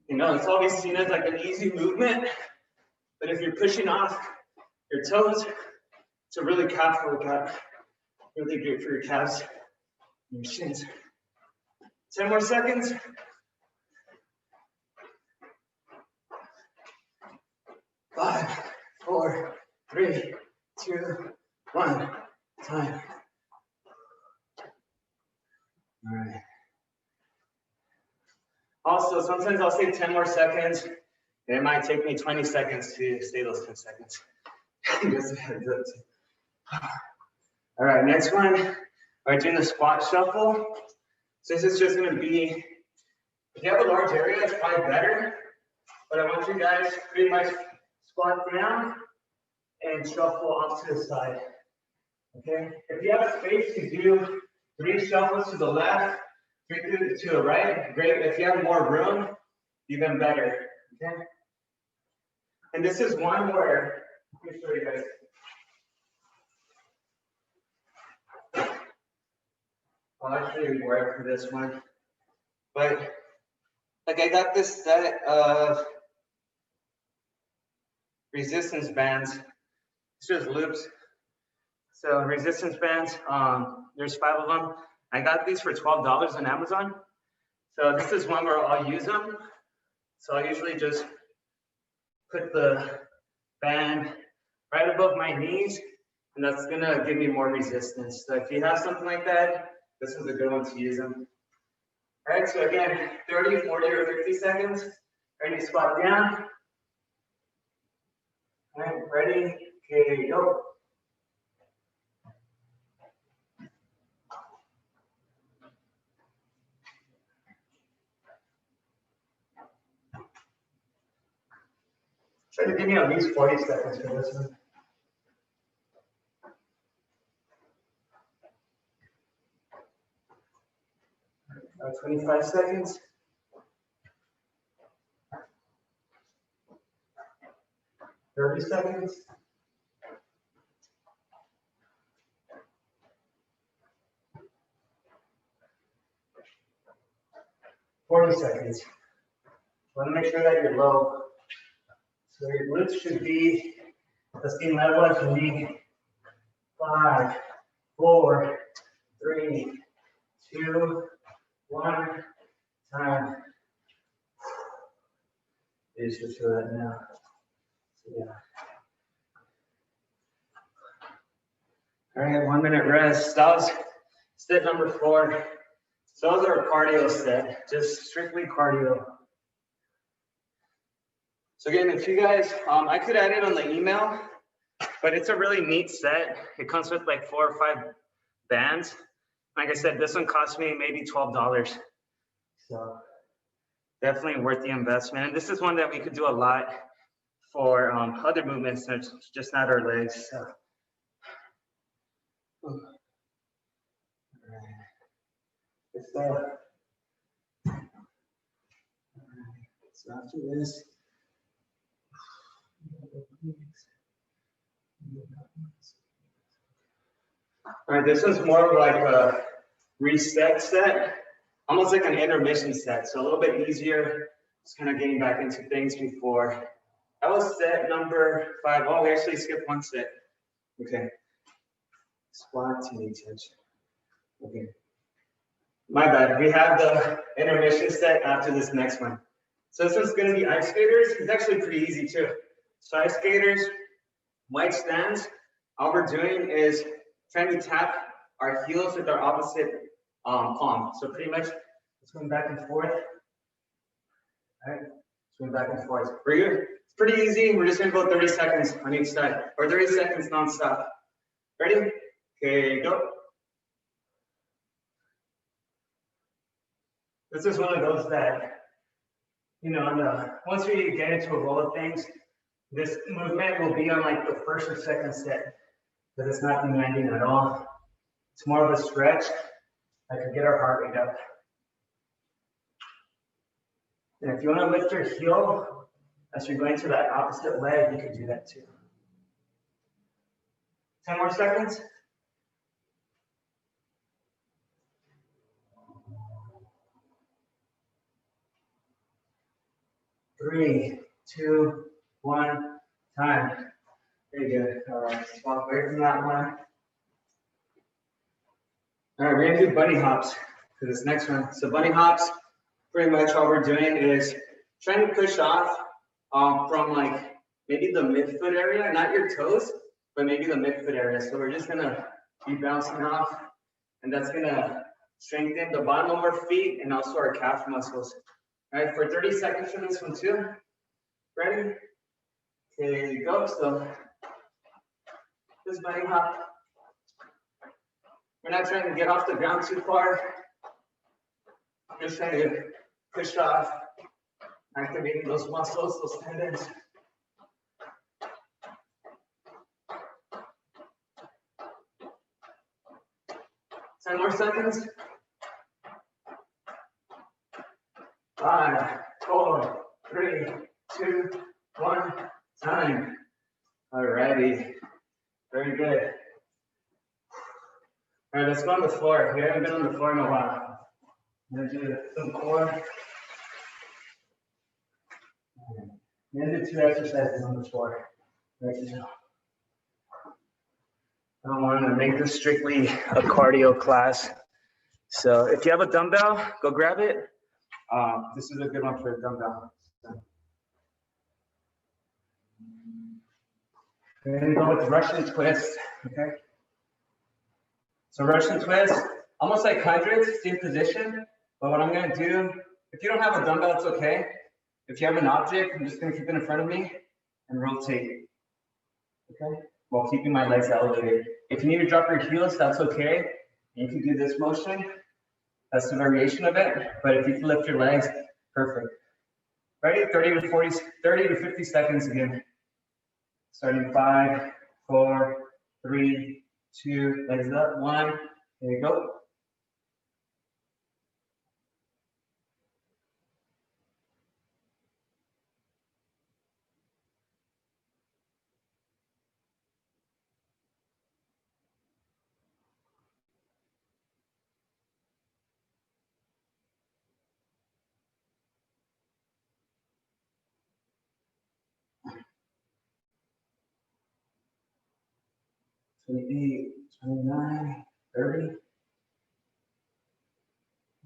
you know, it's always seen as like an easy movement, but if you're pushing off your toes, it's a really calf workout. Really great for your calves and your shins. 10 more seconds. 5, 4, 3, 2, 1, time. All right. Also, sometimes I'll say 10 more seconds. It might take me 20 seconds to say those 10 seconds. All right, next one. We're doing the squat shuffle. So this is just going to be, if you have a large area, it's probably better. But I want you guys to pretty much squat down and shuffle off to the side. Okay? If you have space to do 3 shuffles to the left, 3 to the right, great. If you have more room, even better. Okay? And this is one where, let me show you guys. I'll actually work for this one. But like I got this set of resistance bands. It's just loops. So resistance bands, there's 5 of them. I got these for $12 on Amazon. So this is one where I'll use them. So I usually just put the band right above my knees, and that's gonna give me more resistance. So if you have something like that, this is a good one to use them. All right, so again, 30, 40, or 50 seconds. Ready, squat down. All right, ready, okay, go. Try to give me at least 40 seconds for this one. 25 seconds. 30 seconds. 40 seconds. Want to make sure that you're low. So your glutes should be the same level as your knee. 5, 4, 3, 2, 1, time. You should feel that now. So, yeah. All right, 1 minute rest. That was set number 4. So those are a cardio set, just strictly cardio. So again, if you guys, I could add it on the email, but it's a really neat set. It comes with like 4 or 5 bands. Like I said, this one cost me maybe $12. So definitely worth the investment. And this is one that we could do a lot for other movements, just not our legs. So. All right. Good stuff. All right. So after this, all right, this one's more of like a reset set, almost like an intermission set. So a little bit easier, just kind of getting back into things before. That was set number 5. Oh, we actually skipped one set. Okay. Squat to knee tension. Okay. My bad. We have the intermission set after this next one. So this one's going to be ice skaters. It's actually pretty easy too. So ice skaters, white stands. All we're doing is trying to tap our heels with our opposite palm. So pretty much it's going back and forth. All right. It's going back and forth. For you, it's pretty easy. We're just going to go 30 seconds on each side, or 30 seconds nonstop. Ready? Okay, go. This is one of those that, you know, once we get into a roll of things, this movement will be on like the first or second set, but it's not demanding at all. It's more of a stretch that can get our heart rate up. And if you want to lift your heel as you're going to that opposite leg, you could do that too. 10 more seconds. 3, 2, 1, time. Very good. All right, let's walk away from that one. All right, we're gonna do bunny hops for this next one. So bunny hops, pretty much all we're doing is trying to push off from like maybe the midfoot area, not your toes, but maybe the midfoot area. So we're just gonna be bouncing off, and that's gonna strengthen the bottom of our feet and also our calf muscles. All right, for 30 seconds for this one too. Ready? Okay, go. So this bunny hop. We're not trying to get off the ground too far. I'm just trying to push off, activating those muscles, those tendons. Ten more seconds. 5, 4, 3, 2, 1, time. Alrighty, very good. All right, let's go on the floor. We haven't been on the floor in a while. I'm gonna do some core. I'm gonna do 2 exercises on the floor right now. I don't want to make this strictly a cardio class. So if you have a dumbbell, go grab it. This is a good one for a dumbbell. We're gonna go with Russian twist, okay? So Russian twist, almost like hundreds, same position. But what I'm gonna do, if you don't have a dumbbell, it's okay. If you have an object, I'm just gonna keep it in front of me and rotate, okay? While keeping my legs elevated. If you need to drop your heels, that's okay. You can do this motion. That's the variation of it. But if you can lift your legs, perfect. Ready? 30 to 50 seconds again. Starting 5, 4, 3, 2, legs up, 1. There you go. $28, $29, $30.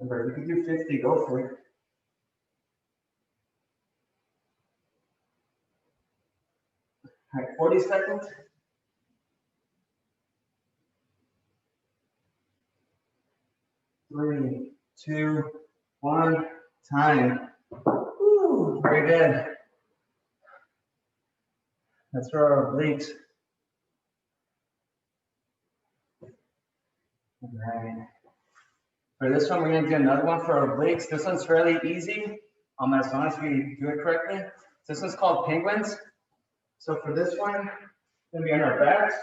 Remember, if you can do 50, go for it. All right, 40 seconds. 3, 2, 1, time. Woo, very good. That's for our obliques. All right. For this one, we're gonna do another one for our obliques. This one's fairly easy, as long as we do it correctly. This one's called penguins. So for this one, we're gonna be on our backs,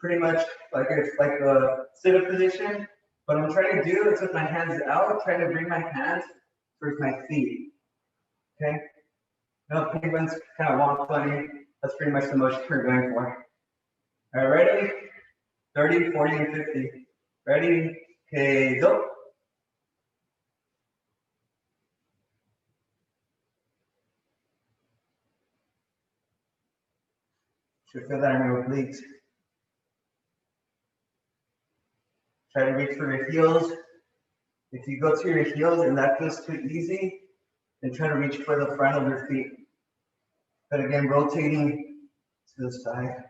pretty much like it's like the sit-up position. What I'm trying to do is with my hands out, trying to bring my hands towards my feet. Okay. No, penguins kind of walk funny. That's pretty much the motion we're going for. All right, ready? 30, 40, and 50. Ready? Okay, go. Should feel that in your obliques. Try to reach for your heels. If you go to your heels and that feels too easy, then try to reach for the front of your feet. But again, rotating to the side.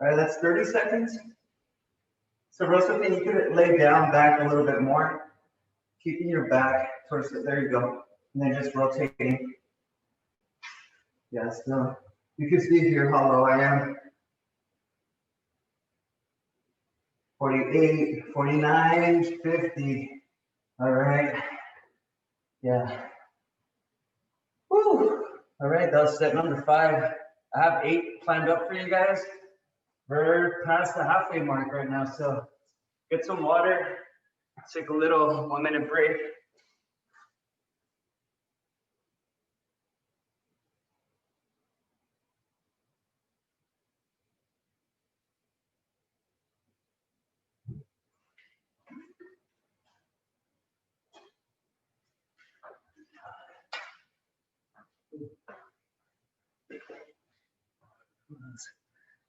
All right, that's 30 seconds. So Rosalie, you could lay down back a little bit more, keeping your back towards it. There you go. And then just rotating. Yeah, still. You can see here how low I am. 48, 49, 50. All right. Yeah. Woo. All right, that was set number 5. I have 8 planned up for you guys. We're past the halfway mark right now, so get some water, take a little 1-minute break.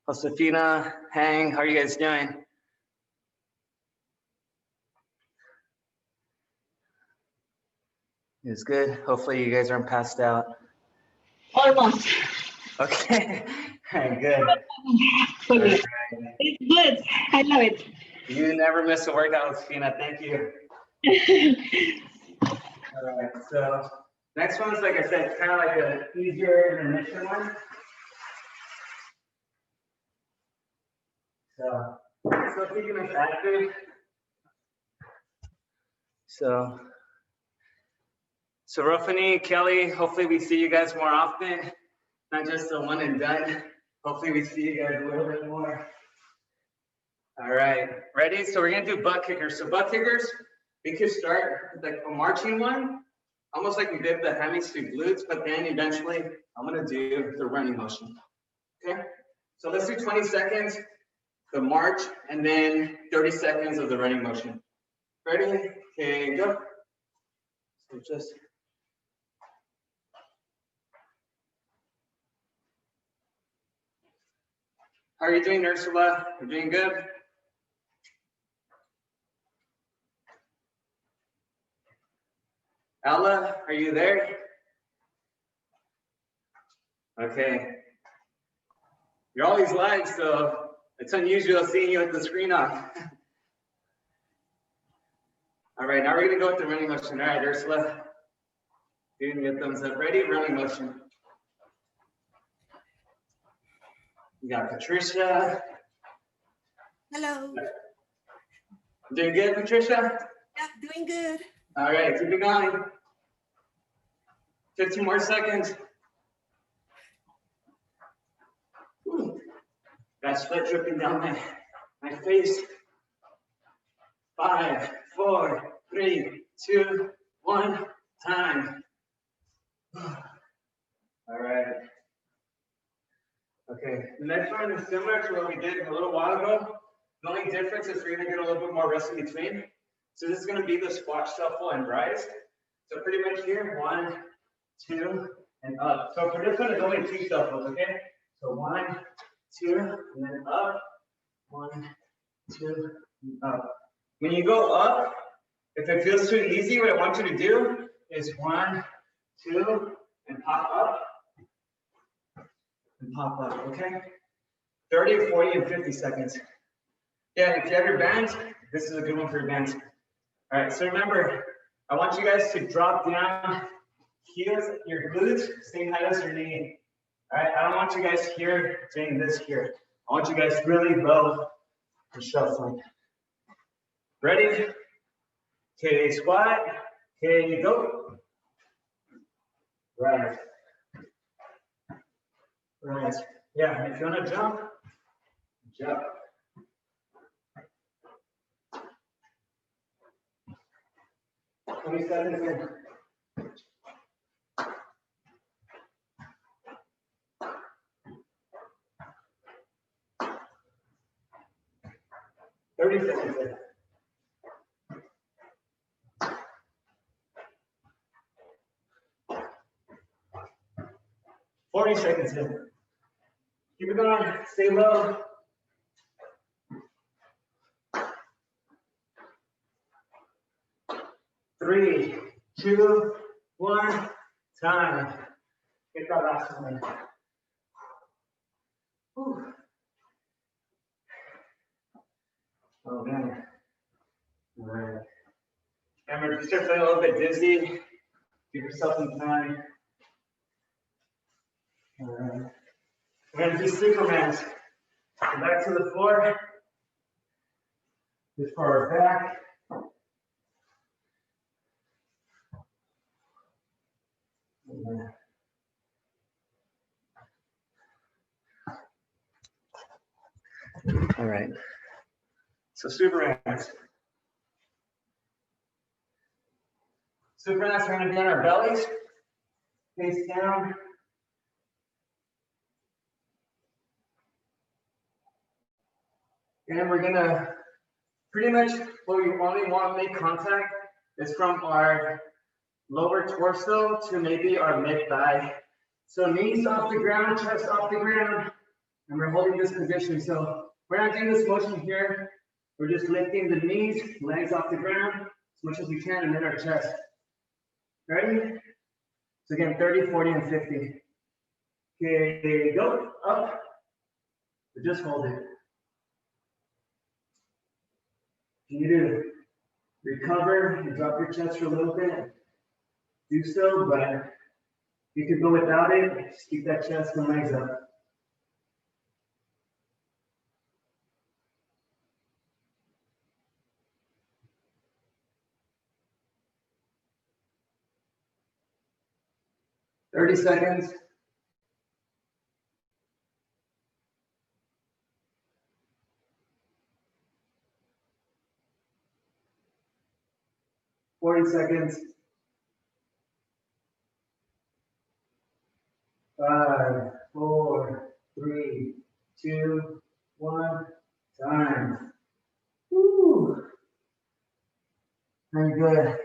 Josefina, Hang, how are you guys doing? It's good. Hopefully you guys aren't passed out. Almost. Okay, good. Okay. It's good. I love it. You never miss a workout, Josefina. Thank you. All right, so next one's, like I said, kind of like an easier intermission one. So, still keeping us active. So Rofani, Kelly, hopefully we see you guys more often, not just a one and done. Hopefully we see you guys a little bit more. All right, ready? So we're gonna do butt kickers. So butt kickers, we could start with like a marching one, almost like we did the hammies to glutes, but then eventually I'm gonna do the running motion, okay? So let's do 20 seconds, the march, and then 30 seconds of the running motion. Ready? Okay, go. So just. How are you doing, Ursula? You're doing good? Ella, are you there? Okay. You're always live, so it's unusual seeing you with the screen on. All right, now we're gonna go with the running motion. All right, Ursula. Give me a thumbs up. Ready? Running motion. We got Patricia. Hello. Doing good, Patricia? Yeah, doing good. All right, keep it going. 15 more seconds. Ooh. Got sweat dripping down my face. 5, 4, 3, 2, 1, time. All right. Okay, the next one is similar to what we did a little while ago. The only difference is we're gonna get a little bit more rest in between. So this is gonna be the squat, shuffle, and rise. So pretty much here, 1, 2, and up. So for this one, it's only 2 shuffles, okay? So 1, 2, and then up. 1, 2, and up. When you go up, if it feels too easy, what I want you to do is 1, 2, and pop up. And pop up, okay? 30, 40, and 50 seconds. Yeah, if you have your bands, this is a good one for your bands. All right, so remember, I want you guys to drop down heels, your glutes, same height as your knee. All right, I don't want you guys here doing this here. I want you guys really low and shuffling. Ready? Okay, squat. Okay, go. Right. Right. Yeah, if you want to jump, jump. Twenty seconds in. Seconds in. 40 seconds in. Keep it going. Stay low. Three, two, one. Time. Get that last one in. Whew. Oh man. All right. Remember, if you start feeling a little bit dizzy, give yourself some time. All right. We're gonna do Supermans. Go back to the floor. As far as back. All right. So Supermans. Supermans, we're gonna be on our bellies, face down. And we're gonna pretty much what we only want to make contact is from our lower torso to maybe our mid thigh. So knees off the ground, chest off the ground, and we're holding this position. So we're not doing this motion here. We're just lifting the knees, legs off the ground as much as we can, and then our chest. Ready? So again, 30, 40, and 50. Okay, go up. So just hold it. You need to recover and drop your chest for a little bit. Do so, but you could go without it. Just keep that chest and legs up. "30 seconds. "40 seconds. 5, 4, 3, 2, 1. Time. Woo. Very good.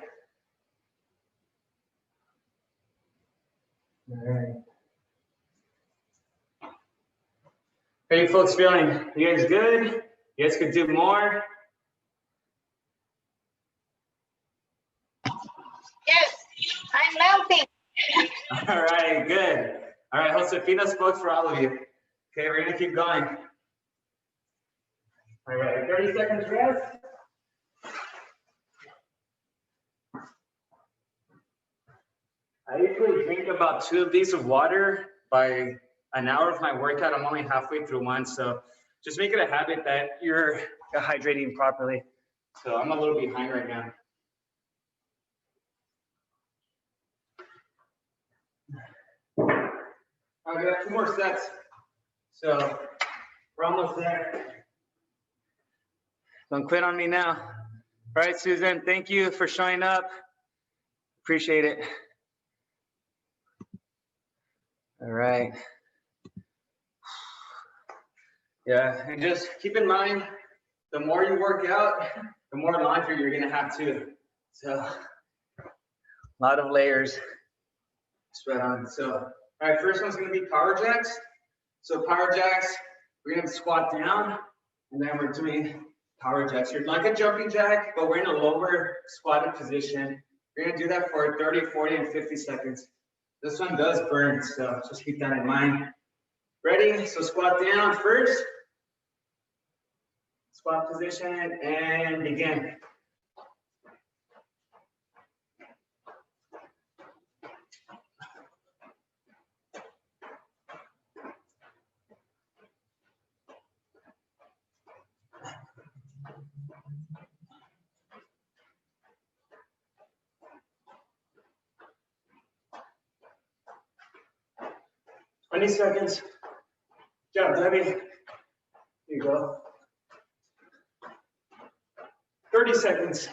All right. How are you folks feeling? You guys good? You guys could do more? Yes, I'm melting. All right, good. All right, Josefina spoke for all of you. Okay, we're gonna keep going. All right, 30 seconds rest. I usually drink about 2 of these of water by an hour of my workout. I'm only halfway through one, so just make it a habit that you're hydrating properly. So I'm a little behind right now. I got 2 more sets, so we're almost there. Don't quit on me now. All right, Susan, thank you for showing up. Appreciate it. All right. Yeah, and just keep in mind, the more you work out, the more laundry you're gonna have too. So, a lot of layers. Sweat on. So, all right, first one's gonna be power jacks. So power jacks, we're gonna squat down, and then we're doing power jacks. You're like a jumping jack, but we're in a lower squatted position. You're gonna do that for 30, 40, and 50 seconds. This one does burn, so just keep that in mind. Ready? So squat down first. Squat position and begin. 20 seconds. Good job, Debbie. Here you go. 30 seconds.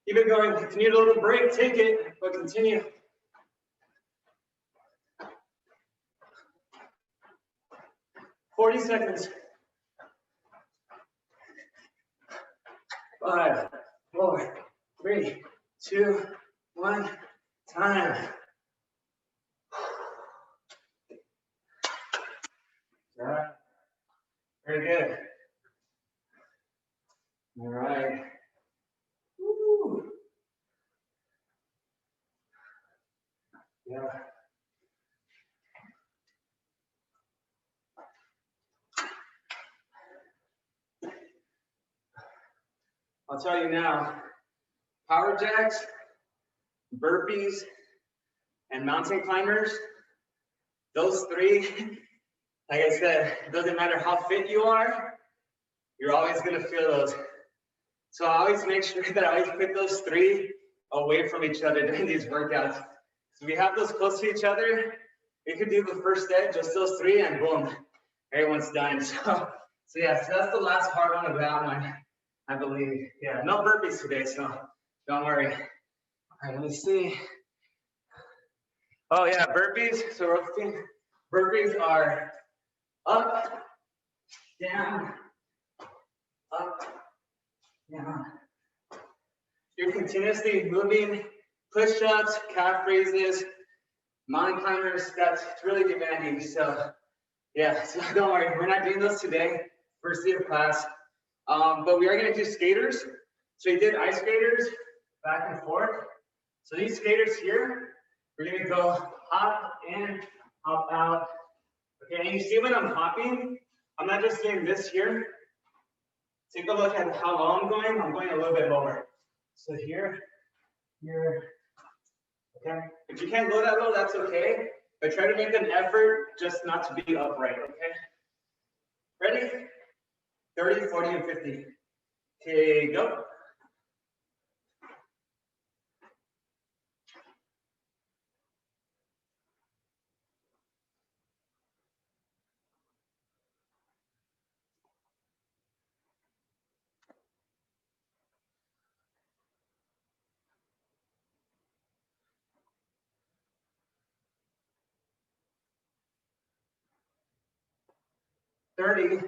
Keep it going. If you need a little break, take it, but continue. 40 seconds. 5, 4, 3, 2, 1. Time. All right. Very good. All right. Woo. Yeah. I'll tell you now, power jacks, burpees, and mountain climbers, those three, like I said, it doesn't matter how fit you are, you're always gonna feel those. So I always make sure that I always put those three away from each other during these workouts. So we have those close to each other, we could do the first set, just those three, and boom, everyone's done. So yeah, so that's the last hard one of that one, I believe. Yeah, no burpees today, so don't worry. All right, let me see. Oh yeah, burpees. So burpees are up, down, up, down. You're continuously moving, push-ups, calf raises, mountain climbers. That's really demanding. So yeah, so don't worry, we're not doing those today. First day of class, but we are gonna do skaters. So we did ice skaters, back and forth. So these skaters here, we're gonna go hop in, hop out. Okay, and you see when I'm hopping, I'm not just doing this here. Take a look at how low I'm going a little bit lower. So here, here, okay? If you can't go that low, that's okay. But try to make an effort just not to be upright, okay? Ready? 30, 40, and 50. Okay, go. Thirty.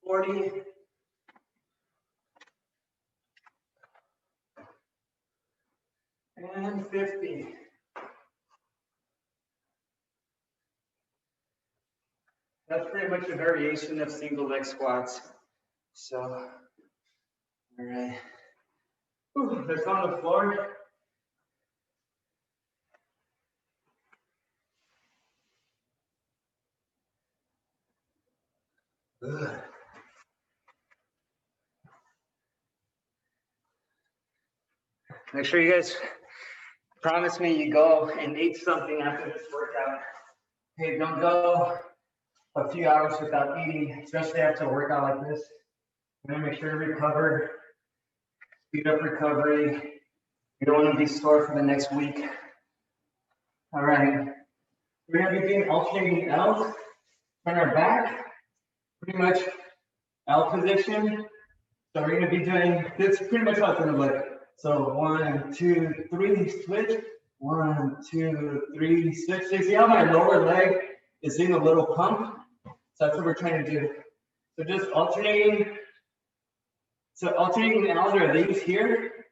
40. And 50. That's pretty much a variation of single leg squats. So, all right. Ooh, let's go on the floor. Ugh. Make sure you guys promise me you go and eat something after this workout. Hey, don't go a few hours without eating, especially after a workout like this. You want to make sure to recover, speed up recovery. You don't want to be sore for the next week. All right, we're going to be doing alternating L's on our back, pretty much L position. So we're going to be doing this pretty much how it's going to look. So 1, 2, 3, switch. 1, 2, 3, switch. So you see how my lower leg is doing a little pump? So that's what we're trying to do. So just alternating. So alternating L's are these here,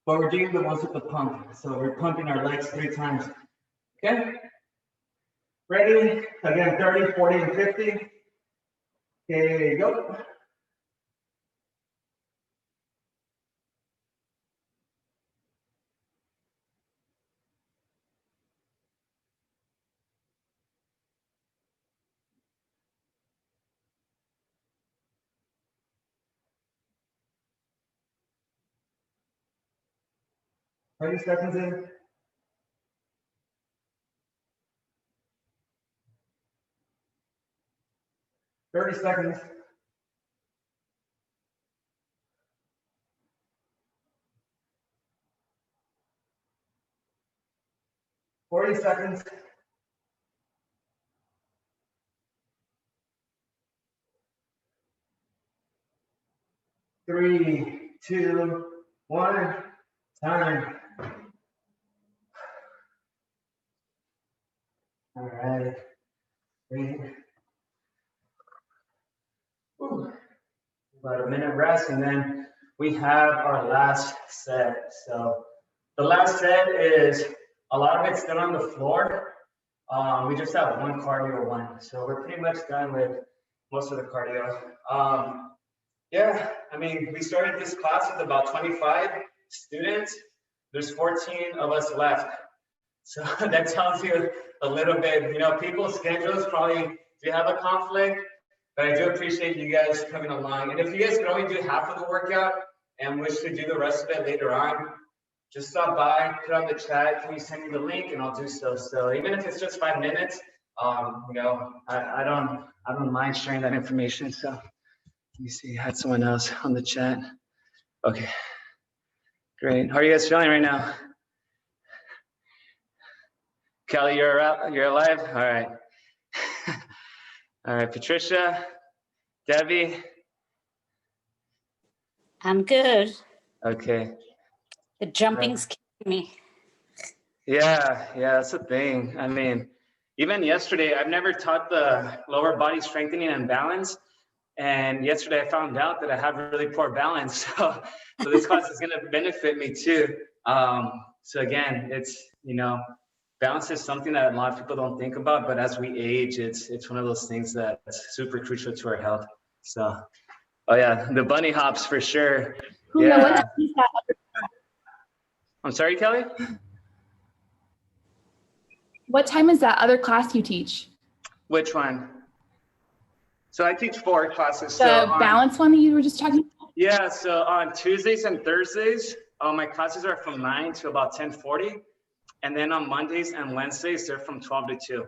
but we're doing the ones with the pump. So we're pumping our legs 3 times. Okay? Ready? Again, 30, 40, and 50. Okay, go. 30 seconds in. 30 seconds. 40 seconds. 3, 2, 1, time. All right. Breathe. Ooh. About a minute rest, and then we have our last set. So the last set is a lot of it's done on the floor. We just have one cardio one, so we're pretty much done with most of the cardio. Yeah, I mean, we started this class with about 25 students. There's 14 of us left. So that tells you a little bit, you know, people's schedules probably do have a conflict, but I do appreciate you guys coming along. And if you guys can only do half of the workout and wish to do the rest of it later on, just stop by, put on the chat, can you send me the link, and I'll do so. So even if it's just 5 minutes, you know, I don't mind sharing that information. So let me see, I had someone else on the chat. Okay, great. How are you guys feeling right now? Kelly, you're alive? All right. All right, Patricia, Debbie. I'm good. Okay. The jumping's killing me. Yeah, that's the thing. I mean, even yesterday, I've never taught the lower body strengthening and balance. And yesterday I found out that I have really poor balance. So this class is gonna benefit me too. So again, it's, you know, balance is something that a lot of people don't think about, but as we age, it's one of those things that's super crucial to our health. So, oh yeah, the bunny hops for sure. Yeah. I'm sorry, Kelly? What time is that other class you teach? Which one? So I teach 4 classes. The balance one that you were just talking about? Yeah, so on Tuesdays and Thursdays, my classes are from 9 to about 10:40. And then on Mondays and Wednesdays, they're from 12 to 2.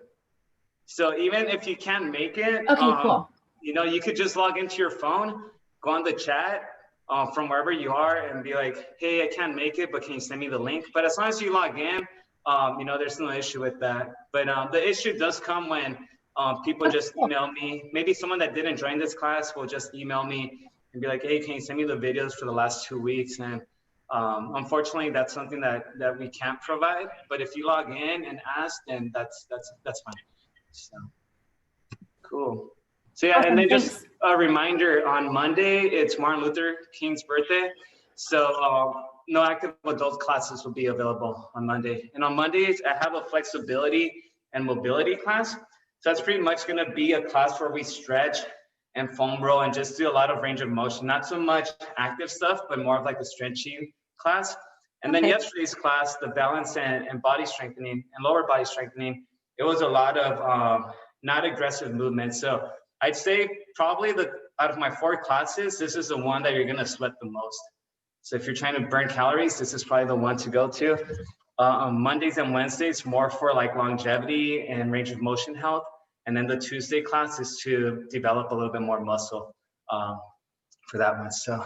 So even if you can't make it, okay, cool. You know, you could just log into your phone, go on the chat from wherever you are and be like, hey, I can't make it, but can you send me the link? But as long as you log in, you know, there's no issue with that. But the issue does come when people just email me. Maybe someone that didn't join this class will just email me and be like, hey, can you send me the videos for the last 2 weeks? And unfortunately, that's something that we can't provide. But if you log in and ask, then that's fine. So cool. So yeah, and then just a reminder, on Monday, it's Martin Luther King's birthday. So no active adult classes will be available on Monday. And on Mondays, I have a flexibility and mobility class. So that's pretty much gonna be a class where we stretch and foam roll and just do a lot of range of motion. Not so much active stuff, but more of like a stretching class. And then yesterday's class, the balance and body strengthening and lower body strengthening, it was a lot of not aggressive movement. So I'd say probably out of my 4 classes, this is the one that you're gonna sweat the most. So if you're trying to burn calories, this is probably the one to go to. On Mondays and Wednesdays, more for like longevity and range of motion health. And then the Tuesday class is to develop a little bit more muscle for that one. So,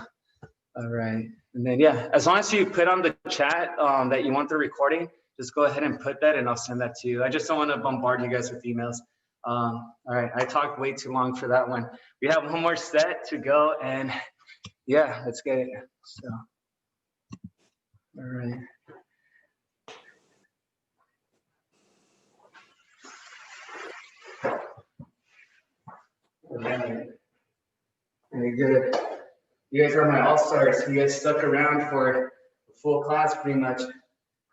all right. And then, yeah, as long as you put on the chat that you want the recording, just go ahead and put that and I'll send that to you. I just don't want to bombard you guys with emails. All right, I talked way too long for that one. We have one more set to go and yeah, let's get it. So, all right. Very good. You guys are my all-stars. You guys stuck around for the full class pretty much. All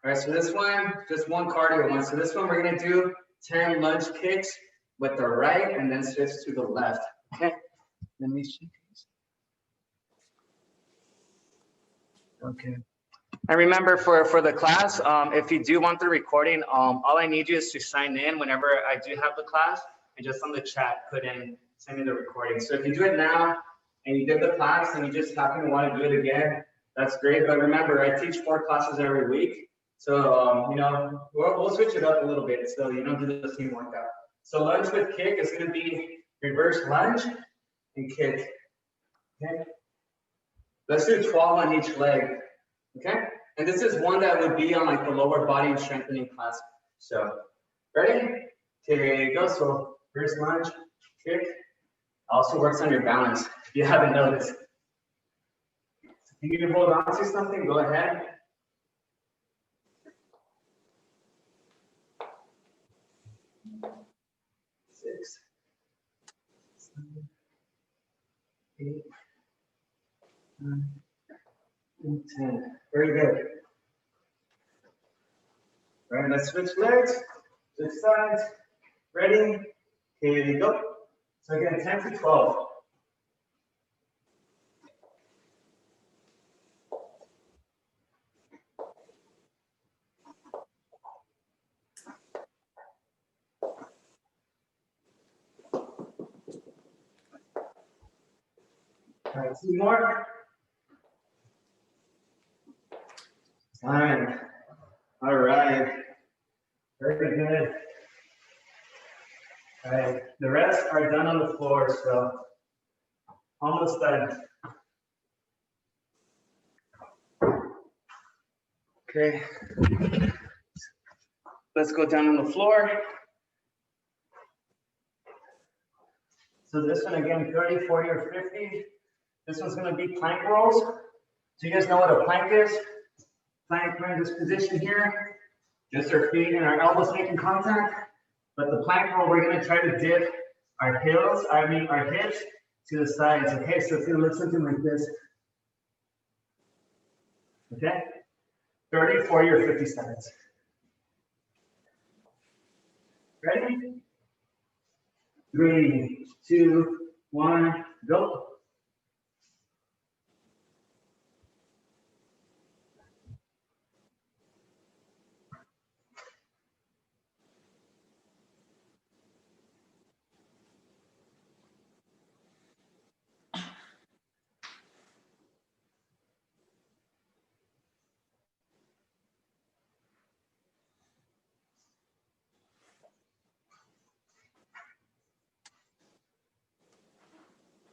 right, so this one, just one cardio one. So this one, we're gonna do 10 lunge kicks with the right and then switch to the left. Okay, let me see. Okay. And remember for the class, if you do want the recording, all I need you is to sign in whenever I do have the class and just on the chat, put in, send me the recording. So if you do it now and you did the class and you just happen to want to do it again, That's great, but remember, I teach 4 classes every week. So, you know, we'll switch it up a little bit so you don't do the same workout. So lunge with kick is gonna be reverse lunge and kick, okay? Let's do 12 on each leg, okay? And this is one that would be on like the lower body and strengthening class. So, ready? Okay, go. So first lunge, kick. Also works on your balance, if you haven't noticed. If you can hold on to something, go ahead. 6, 7, 8, 9, and 10. Very good. All right, let's switch legs, switch sides. Ready? Here you go. So again, 10 to 12. All right, 2 more. Time. All right. Very good. All right, the rest are done on the floor, so almost done. Okay. Let's go down on the floor. So this one again, 30, 40, or 50. This one's gonna be plank rolls. So you guys know what a plank is? Plank, we're in this position here. Just our feet and our elbows making contact. But the plank roll, we're gonna try to dip our hips to the sides. Okay, so it's gonna look something like this. Okay? 30, 40, or 50 seconds. Ready? 3, 2, 1, go.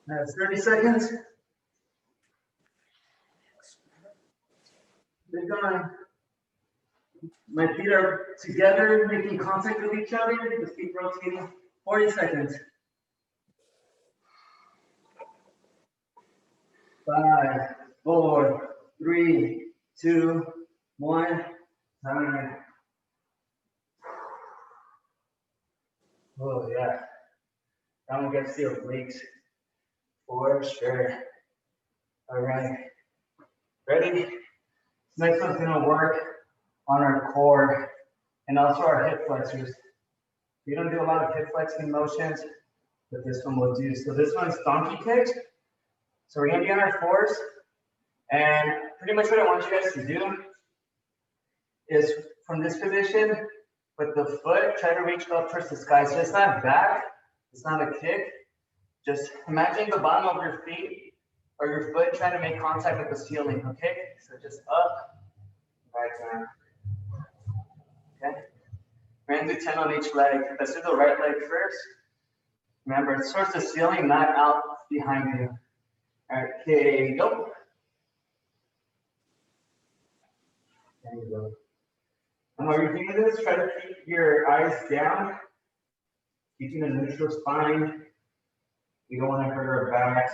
That's 30 seconds. Keep going. My feet are together, making contact with each other. Just keep rotating. 40 seconds. 5, 4, 3, 2, 1. Time. Oh yeah. That one gets the obliques for sure. All right. Ready? Next one's gonna work on our core and also our hip flexors. We don't do a lot of hip flexing motions, but this one will do. So this one's donkey kicks. So we're gonna be on our fours, and pretty much what I want you guys to do is from this position, with the foot, try to reach up towards the sky. So it's not back, it's not a kick. Just imagine the bottom of your feet or your foot trying to make contact with the ceiling, okay? So just up, back down. Okay? We're gonna do 10 on each leg. Let's do the right leg first. Remember, it's towards the ceiling, not out behind you. All right, okay, go. There you go. And while you're doing this, try to keep your eyes down, keeping a neutral spine. We don't want to hurt our backs.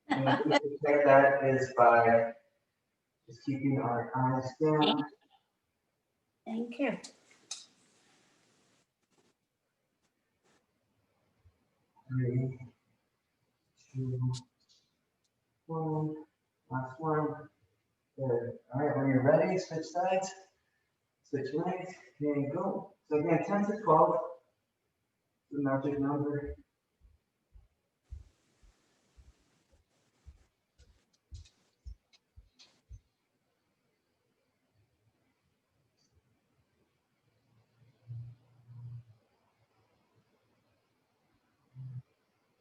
And the way to protect that is by just keeping our eyes down. Thank you. 3, 2, 1. Last one. Good. All right, when you're ready, switch sides, switch legs. There you go. So again, 10 to 12, the magic number.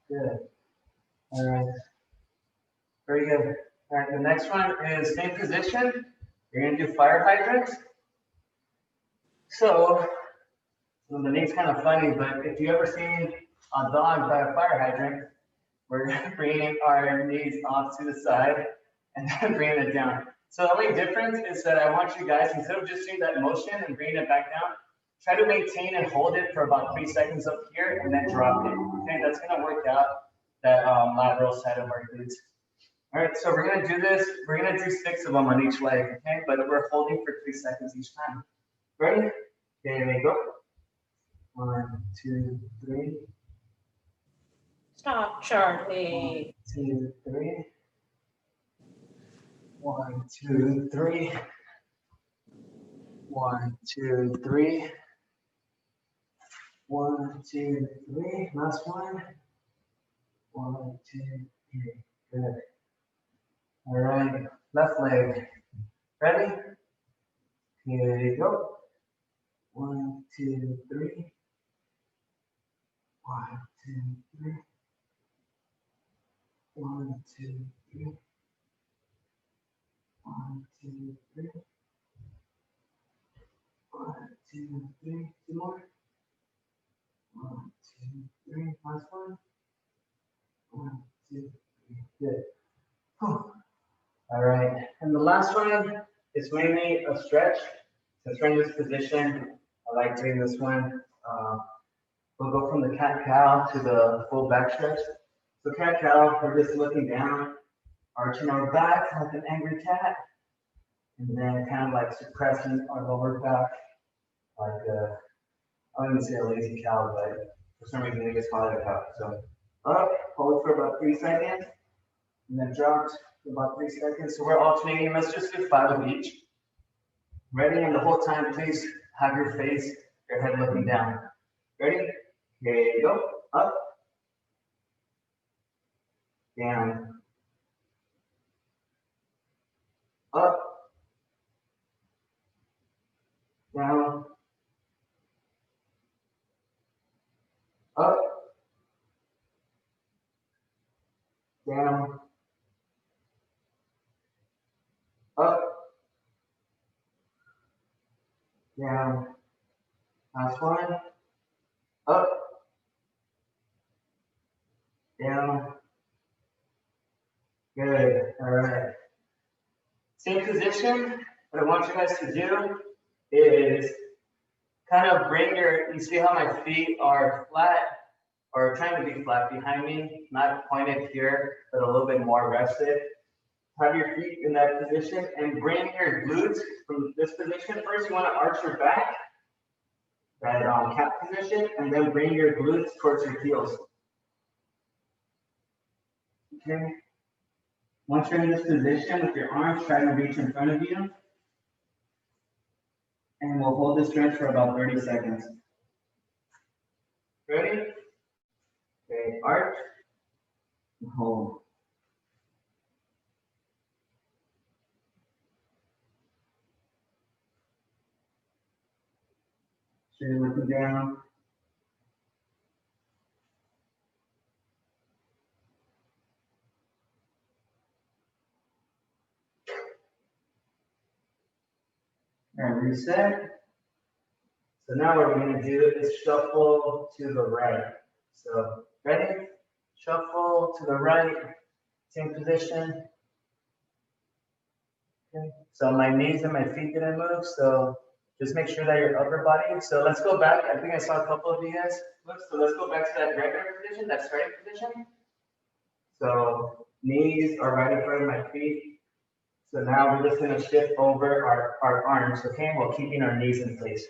Good. All right. Very good. All right, the next one is same position. You're gonna do fire hydrants. So, well, the name's kind of funny, but if you ever seen a dog by a fire hydrant, we're bringing our knees off to the side and then bringing it down. So the only difference is that I want you guys, instead of just doing that motion and bringing it back down, try to maintain and hold it for about 3 seconds up here and then drop it. Okay, that's gonna work out that lateral side of our glutes. All right, so we're gonna do this. We're gonna do 6 of them on each leg, okay? But we're holding for 3 seconds each time. Ready? There we go. 1, 2, 3. Stop, Charlie. 2, 3. 1, 2, 3. 1, 2, 3. 1, 2, 3. Last one. 1, 2, 3. Good. All right, left leg. Ready? Here you go. 1, 2, 3. 1, 2, 3. 1, 2, 3. 1, 2, 3. 1, 2, 3. 2 more. 1, 2, 3. Last one. 1, 2, 3. Good. Whew. All right. And the last one is mainly a stretch. Since we're in this position, I like doing this one. We'll go from the cat-cow to the full back stretch. So cat-cow, we're just looking down, arching our back like an angry cat, and then kind of like suppressing our lower back, like I wouldn't say a lazy cow, but for some reason they just call it a cow. So up, hold for about 3 seconds, and then dropped for about 3 seconds. So we're alternating. Let's just do 5 of each. Ready? And the whole time, please have your face, your head looking down. Ready? Here you go. Up, down, up, down, up, down, up, down. Last one. Up, down. Good. All right. Same position. What I want you guys to do is kind of bring you see how my feet are flat or trying to be flat behind me, not pointed here, but a little bit more rested. Have your feet in that position and bring your glutes from this position. First, you want to arch your back, that cat position, and then bring your glutes towards your heels. Okay. Once you're in this position with your arms, try to reach in front of you. And we'll hold this stretch for about 30 seconds. Ready? Okay, arch, and hold. So you're looking down. And reset. So now what we're going to do is shuffle to the right. So ready? Shuffle to the right. Same position. Okay. So my knees and my feet didn't move. So just make sure that your upper body. So let's go back. I think I saw a couple of you guys. So let's go back to that regular position, that starting position. So knees are right in front of my feet. So now we're just going to shift over our arms, okay, while keeping our knees in place.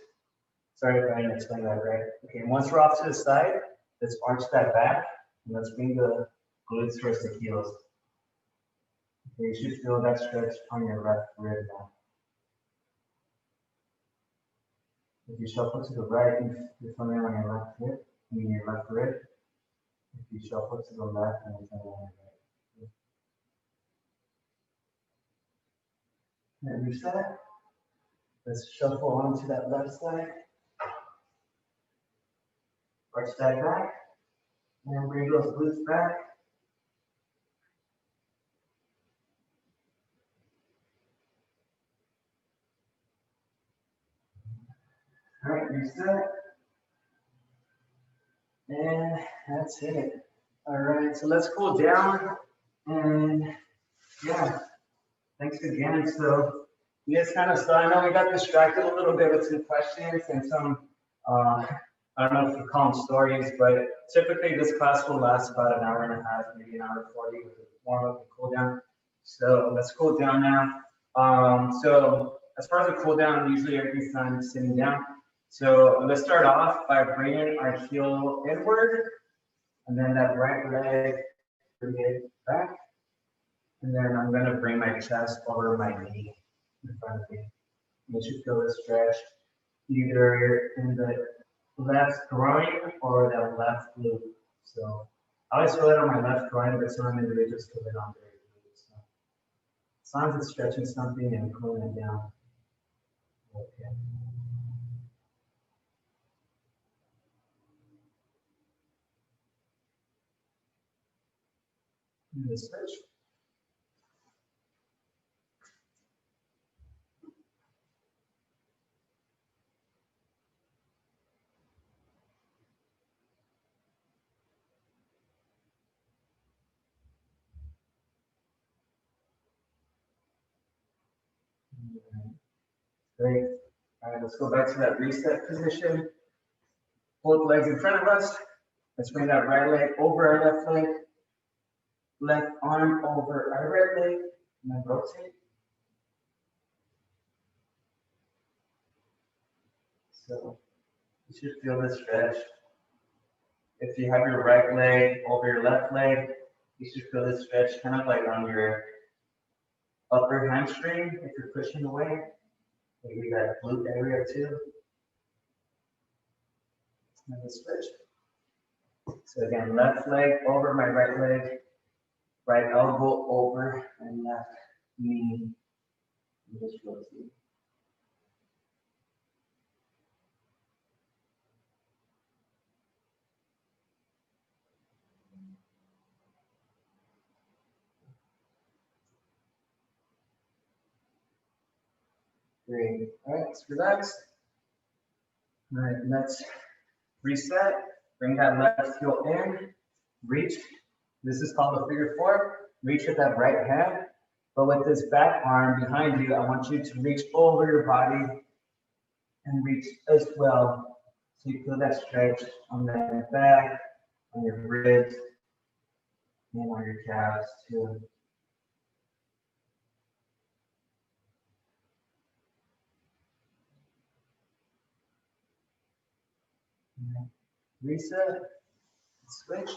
Sorry if I didn't explain that right. Okay, once we're off to the side, let's arch that back, and let's bring the glutes towards the heels. Okay, you should feel that stretch on your left rib now. If you shuffle to the right, you're feeling on your left hip, I mean your left rib. If you shuffle to the left, and you're feeling on your right. And reset. Let's shuffle onto that left side. Arch that back. And bring those glutes back. reset. And that's it. All right, so let's cool down. And yeah, thanks again. So we just kind of started. I know we got distracted a little bit with some questions and some, I don't know if you call them stories, but typically this class will last about an hour and a half, maybe an hour 40 with a warm up and cool down. So let's cool down now. So as far as the cool down, usually everything's done sitting down. So let's start off by bringing our heel inward, and then that right leg bring it back. And then I'm gonna bring my chest over my knee in front of me. You should feel the stretch either in the left groin or that left glute. So I always feel it on my left groin, but some individuals feel it on their glute. So as long as it's stretching something and cooling it down. Okay. And the switch. Great. All right, let's go back to that reset position. Both legs in front of us. Let's bring that right leg over our left leg. Left arm over our right leg. And then rotate. So you should feel the stretch. If you have your right leg over your left leg, you should feel the stretch kind of like on your upper hamstring if you're pushing away. Maybe that glute area too. And the switch. So again, left leg over my right leg, right elbow over my left knee. And just rotate. Great. All right, let's relax. All right, let's reset. Bring that left heel in. Reach. This is called a figure four. Reach with that right hand. But with this back arm behind you, I want you to reach over your body and reach as well. So you feel that stretch on that back, on your ribs, and on your calves too. Reset, switch.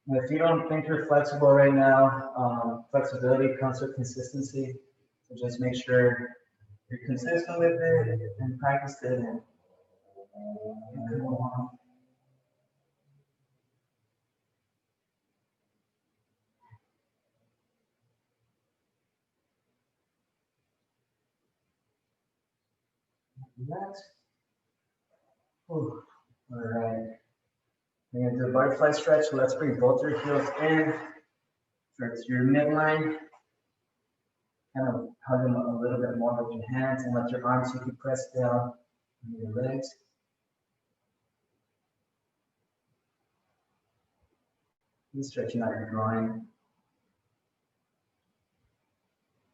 And if you don't think you're flexible right now, flexibility comes with consistency. So just make sure you're consistent with it and practice it and go on. Relax. All right. We're gonna do a butterfly stretch. So let's bring both your heels in. Stretch your midline. Kind of hug them a little bit more with your hands and let your arms, you can press down on your legs. And stretching out your groin.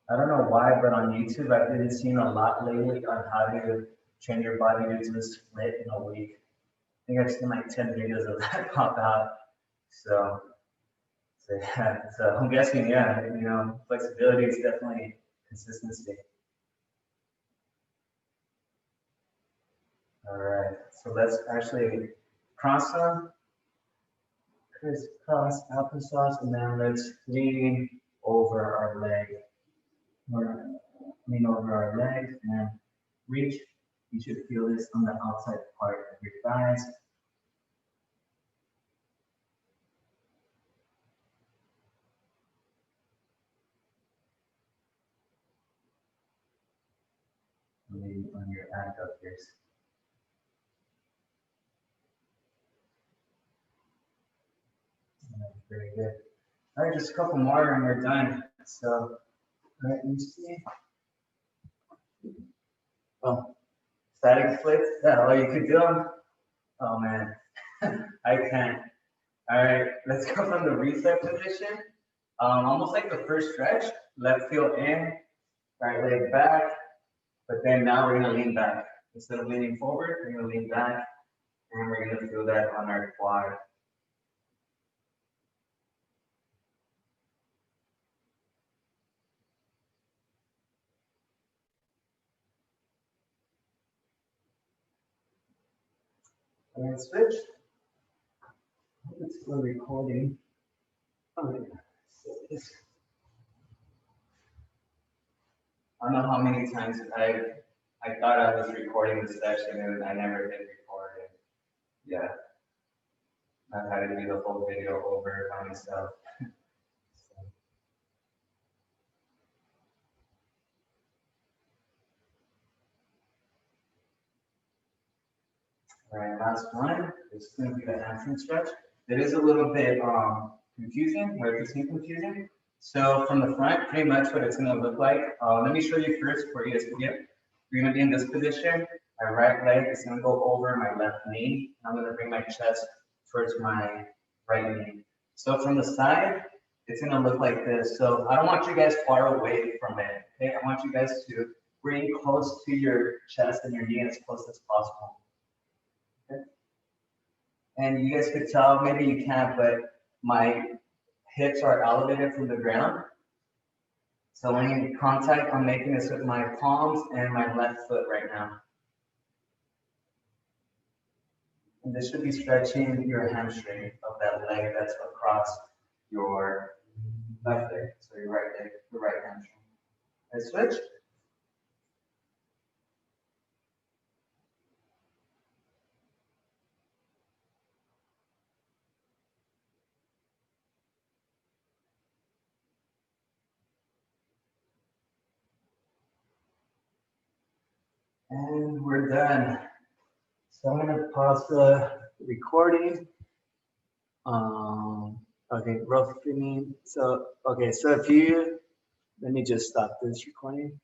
I don't know why, but on YouTube, I've been seeing a lot lately on how to train your body to do a split in a week. I think I've seen like 10 videos of that pop out. So yeah, so I'm guessing, yeah, you know, flexibility is definitely consistency. All right, so let's actually cross them, crisscross applesauce, and then let's lean over our leg. Lean over our leg and reach. You should feel this on the outside part of your thighs. Maybe on your adductors. Very good. All right, just a couple more and we're done. So, all right, let me see. Oh, static splits? Yeah, oh, you could do them? Oh man, I can't. All right, let's go from the reset position. Almost like the first stretch, left heel in, right leg back, but then now we're gonna lean back. Instead of leaning forward, we're gonna lean back, and we're gonna feel that on our quad. And switch. It's still recording. Oh, yeah. I don't know how many times I thought I was recording the session and I never hit record it. Yeah. I've had to do the whole video over by myself. All right, last one. This is going to be the hamstring stretch. It is a little bit confusing, or it seems confusing. So from the front, pretty much what it's going to look like. Let me show you first before you guys forget. You're going to be in this position. My right leg is going to go over my left knee. I'm going to bring my chest towards my right knee. So from the side, it's going to look like this. So I don't want you guys far away from it. Okay, I want you guys to bring close to your chest and your knee as close as possible. Okay. And you guys could tell, maybe you can't, but my hips are elevated from the ground. So any contact I'm making is with my palms and my left foot right now. And this should be stretching your hamstring of that leg that's across your left leg. So your right leg, the right hamstring. Let's switch. And we're done. So I'm gonna pause the recording. Okay, roughly. So okay, so if you let me just stop this recording.